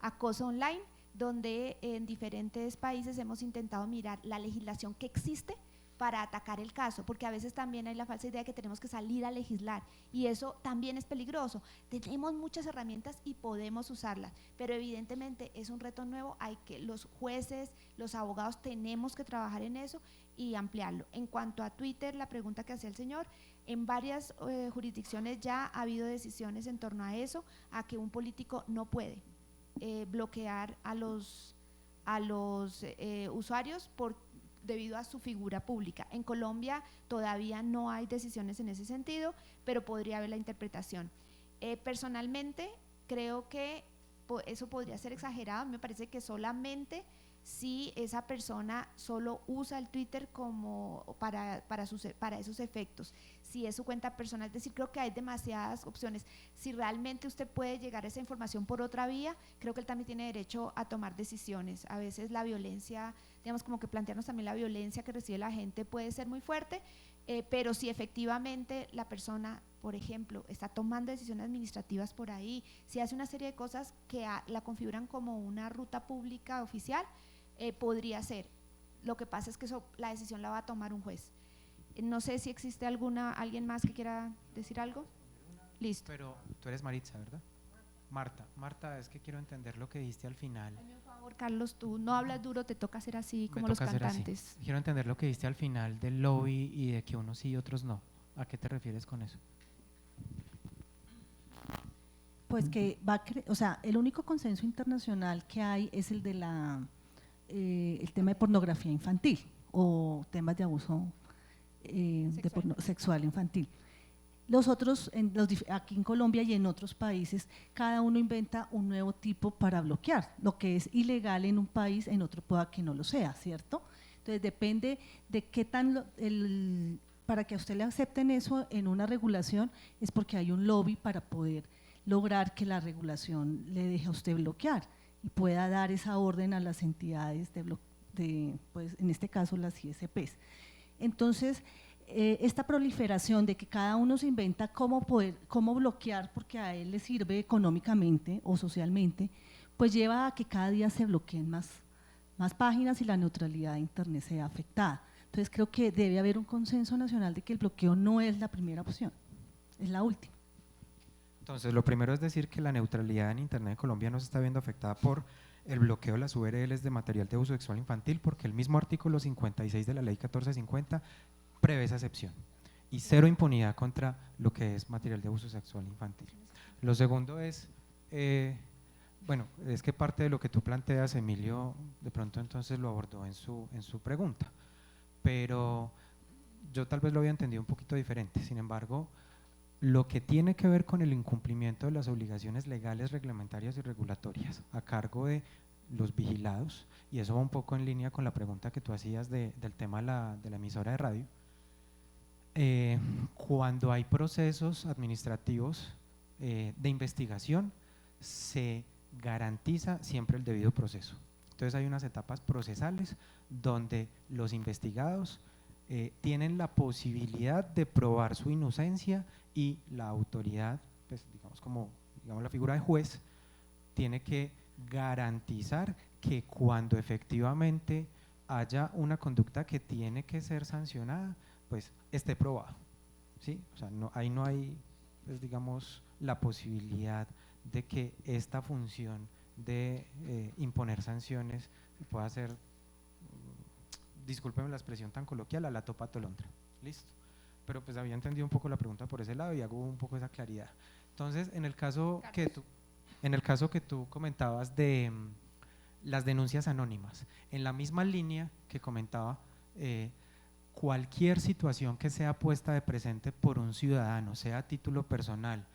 acoso online, donde en diferentes países hemos intentado mirar la legislación que existe para atacar el caso, porque a veces también hay la falsa idea de que tenemos que salir a legislar, y eso también es peligroso. Tenemos muchas herramientas y podemos usarlas, pero evidentemente es un reto nuevo, los jueces, los abogados tenemos que trabajar en eso y ampliarlo. En cuanto a Twitter, la pregunta que hacía el señor, en varias jurisdicciones ya ha habido decisiones en torno a eso, a que un político no puede bloquear a los usuarios debido a su figura pública. En Colombia todavía no hay decisiones en ese sentido, pero podría haber la interpretación. Personalmente creo que eso podría ser exagerado. Me parece que solamente si esa persona solo usa el Twitter como para esos efectos, si es su cuenta personal, es decir, creo que hay demasiadas opciones. Si realmente usted puede llegar a esa información por otra vía, creo que él también tiene derecho a tomar decisiones. A veces la violencia, digamos, como que plantearnos también la violencia que recibe la gente puede ser muy fuerte, pero si efectivamente la persona, por ejemplo, está tomando decisiones administrativas por ahí, si hace una serie de cosas que la configuran como una ruta pública oficial, podría ser. Lo que pasa es que la decisión la va a tomar un juez. No sé si existe alguien más que quiera decir algo. Listo. Pero tú eres Maritza, ¿verdad? Marta, es que quiero entender lo que dijiste al final. Por favor, Carlos, tú no hablas duro, te toca hacer así como los cantantes. Quiero entender lo que dijiste al final del lobby y de que unos sí y otros no. ¿A qué te refieres con eso? Pues que el único consenso internacional que hay es el de el tema de pornografía infantil o temas de abuso sexual infantil. Los otros, aquí en Colombia y en otros países, cada uno inventa un nuevo tipo para bloquear. Lo que es ilegal en un país, en otro pueda que no lo sea, ¿cierto? Entonces depende de qué tan, para que a usted le acepten eso en una regulación, es porque hay un lobby para poder lograr que la regulación le deje a usted bloquear y pueda dar esa orden a las entidades pues en este caso las ISPs. Entonces, esta proliferación de que cada uno se inventa cómo bloquear porque a él le sirve económicamente o socialmente, pues lleva a que cada día se bloqueen más páginas y la neutralidad de Internet sea afectada. Entonces creo que debe haber un consenso nacional de que el bloqueo no es la primera opción, es la última. Entonces, lo primero es decir que la neutralidad en Internet de Colombia no se está viendo afectada por el bloqueo de las URLs de material de uso sexual infantil, porque el mismo artículo 56 de la ley 1450 prevé esa excepción y cero impunidad contra lo que es material de uso sexual infantil. Lo segundo es, bueno, es que parte de lo que tú planteas, Emilio, de pronto entonces lo abordó en su pregunta, pero yo tal vez lo había entendido un poquito diferente. Sin embargo, lo que tiene que ver con el incumplimiento de las obligaciones legales, reglamentarias y regulatorias a cargo de los vigilados, y eso va un poco en línea con la pregunta que tú hacías del tema de la emisora de radio, cuando hay procesos administrativos de investigación, se garantiza siempre el debido proceso. Entonces hay unas etapas procesales donde los investigados tienen la posibilidad de probar su inocencia y la autoridad, pues digamos la figura de juez, tiene que garantizar que cuando efectivamente haya una conducta que tiene que ser sancionada, pues esté probado, ¿sí? O sea, ahí no hay, pues, digamos, la posibilidad de que esta función de imponer sanciones pueda hacer, discúlpeme la expresión tan coloquial, a la topa tolondra. Listo. Pero pues había entendido un poco la pregunta por ese lado y hago un poco esa claridad. Entonces, en el caso que tú comentabas de las denuncias anónimas, en la misma línea que comentaba, cualquier situación que sea puesta de presente por un ciudadano, sea a título personal,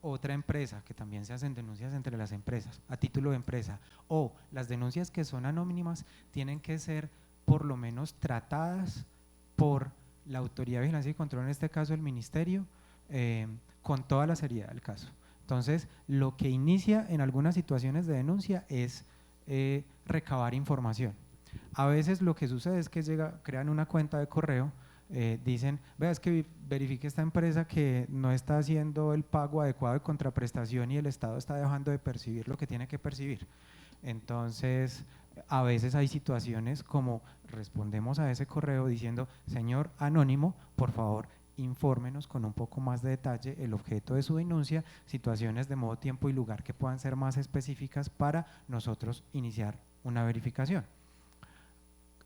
otra empresa, que también se hacen denuncias entre las empresas, a título de empresa, o las denuncias que son anónimas, tienen que ser por lo menos tratadas por la Autoridad de Vigilancia y Control, en este caso el Ministerio, con toda la seriedad del caso. Entonces, lo que inicia en algunas situaciones de denuncia es recabar información. A veces lo que sucede es que crean una cuenta de correo, dicen, vea, es que verifique esta empresa que no está haciendo el pago adecuado de contraprestación y el Estado está dejando de percibir lo que tiene que percibir. Entonces, a veces hay situaciones como respondemos a ese correo diciendo, señor anónimo, por favor, infórmenos con un poco más de detalle el objeto de su denuncia, situaciones de modo, tiempo y lugar que puedan ser más específicas para nosotros iniciar una verificación.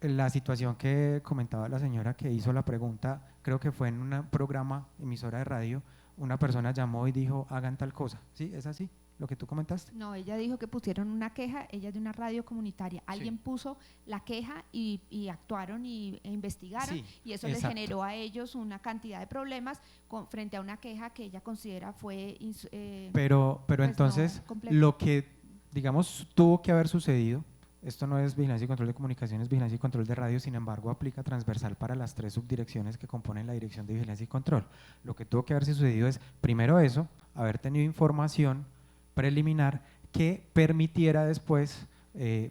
La situación que comentaba la señora que hizo la pregunta, creo que fue en un programa, emisora de radio, una persona llamó y dijo, hagan tal cosa, ¿sí? ¿Es así lo que tú comentaste? No, ella dijo que pusieron una queja, ella es de una radio comunitaria, alguien puso la queja y actuaron e investigaron, Sí, y eso les exacto. generó a ellos una cantidad de problemas frente a una queja que ella considera fue pero pues, entonces no completa. lo que digamos tuvo que haber sucedido, esto no es vigilancia y control de comunicaciones, vigilancia y control de radio, sin embargo aplica transversal para las 3 subdirecciones que componen la dirección de vigilancia y control. Lo que tuvo que haber sucedido es primero eso, haber tenido información preliminar que permitiera después,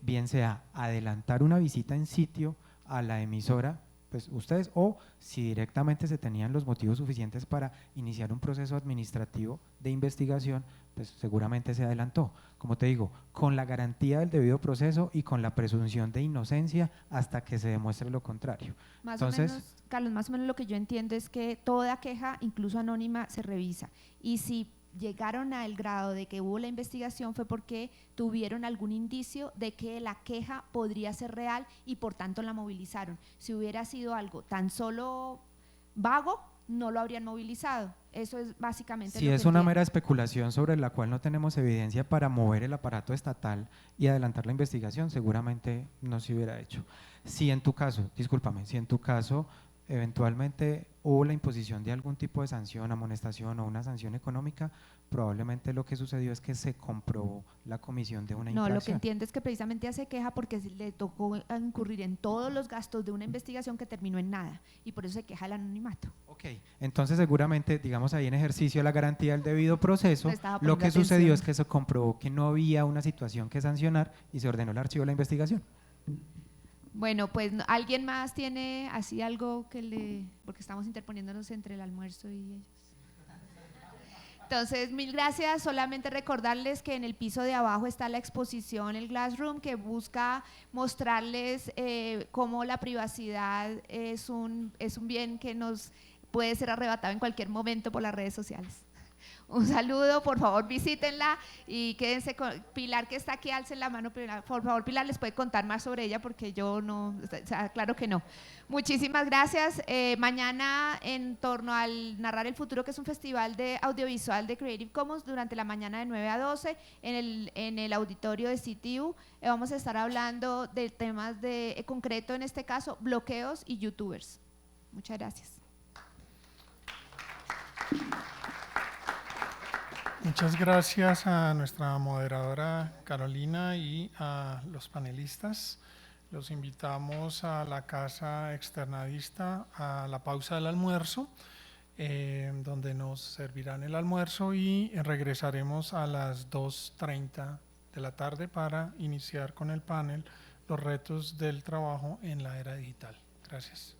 bien sea adelantar una visita en sitio a la emisora, pues ustedes, o si directamente se tenían los motivos suficientes para iniciar un proceso administrativo de investigación, pues seguramente se adelantó, como te digo, con la garantía del debido proceso y con la presunción de inocencia hasta que se demuestre lo contrario. Más Entonces, o menos, Carlos, más o menos lo que yo entiendo es que toda queja, incluso anónima, se revisa, y si llegaron al grado de que hubo la investigación fue porque tuvieron algún indicio de que la queja podría ser real y por tanto la movilizaron. Si hubiera sido algo tan solo vago, no lo habrían movilizado. Eso es básicamente si lo que es una entiendo. mera especulación sobre la cual no tenemos evidencia para mover el aparato estatal y adelantar la investigación, seguramente no se hubiera hecho. Si en tu caso, discúlpame, si en tu caso eventualmente hubo la imposición de algún tipo de sanción, amonestación o una sanción económica, probablemente lo que sucedió es que se comprobó la comisión de una No, infracción. lo que entiendo es que precisamente hace queja porque le tocó incurrir en todos los gastos de una investigación que terminó en nada, y por eso se queja el anonimato. Ok, entonces seguramente, digamos ahí en ejercicio de la garantía del debido proceso, Le estaba lo poniendo que sucedió atención. es que se comprobó que no había una situación que sancionar y se ordenó el archivo de la investigación. Bueno, pues ¿alguien más tiene así algo que le...? Porque estamos interponiéndonos entre el almuerzo y ellos. Entonces, mil gracias. Solamente recordarles que en el piso de abajo está la exposición, el Glassroom, que busca mostrarles cómo la privacidad es un bien que nos puede ser arrebatado en cualquier momento por las redes sociales. Un saludo, por favor visítenla y quédense con Pilar, que está aquí, alcen la mano. Pilar, por favor, Pilar les puede contar más sobre ella porque yo no, o sea, claro que no. Muchísimas gracias. Mañana, en torno al Narrar el Futuro, que es un festival de audiovisual de Creative Commons, durante la mañana de 9 a 12 en el auditorio de CTU, vamos a estar hablando de temas de concreto, en este caso, bloqueos y youtubers. Muchas gracias. Muchas gracias a nuestra moderadora Carolina y a los panelistas. Los invitamos a la casa externadista a la pausa del almuerzo, donde nos servirán el almuerzo y regresaremos a las 2:30 de la tarde para iniciar con el panel Los retos del trabajo en la era digital. Gracias.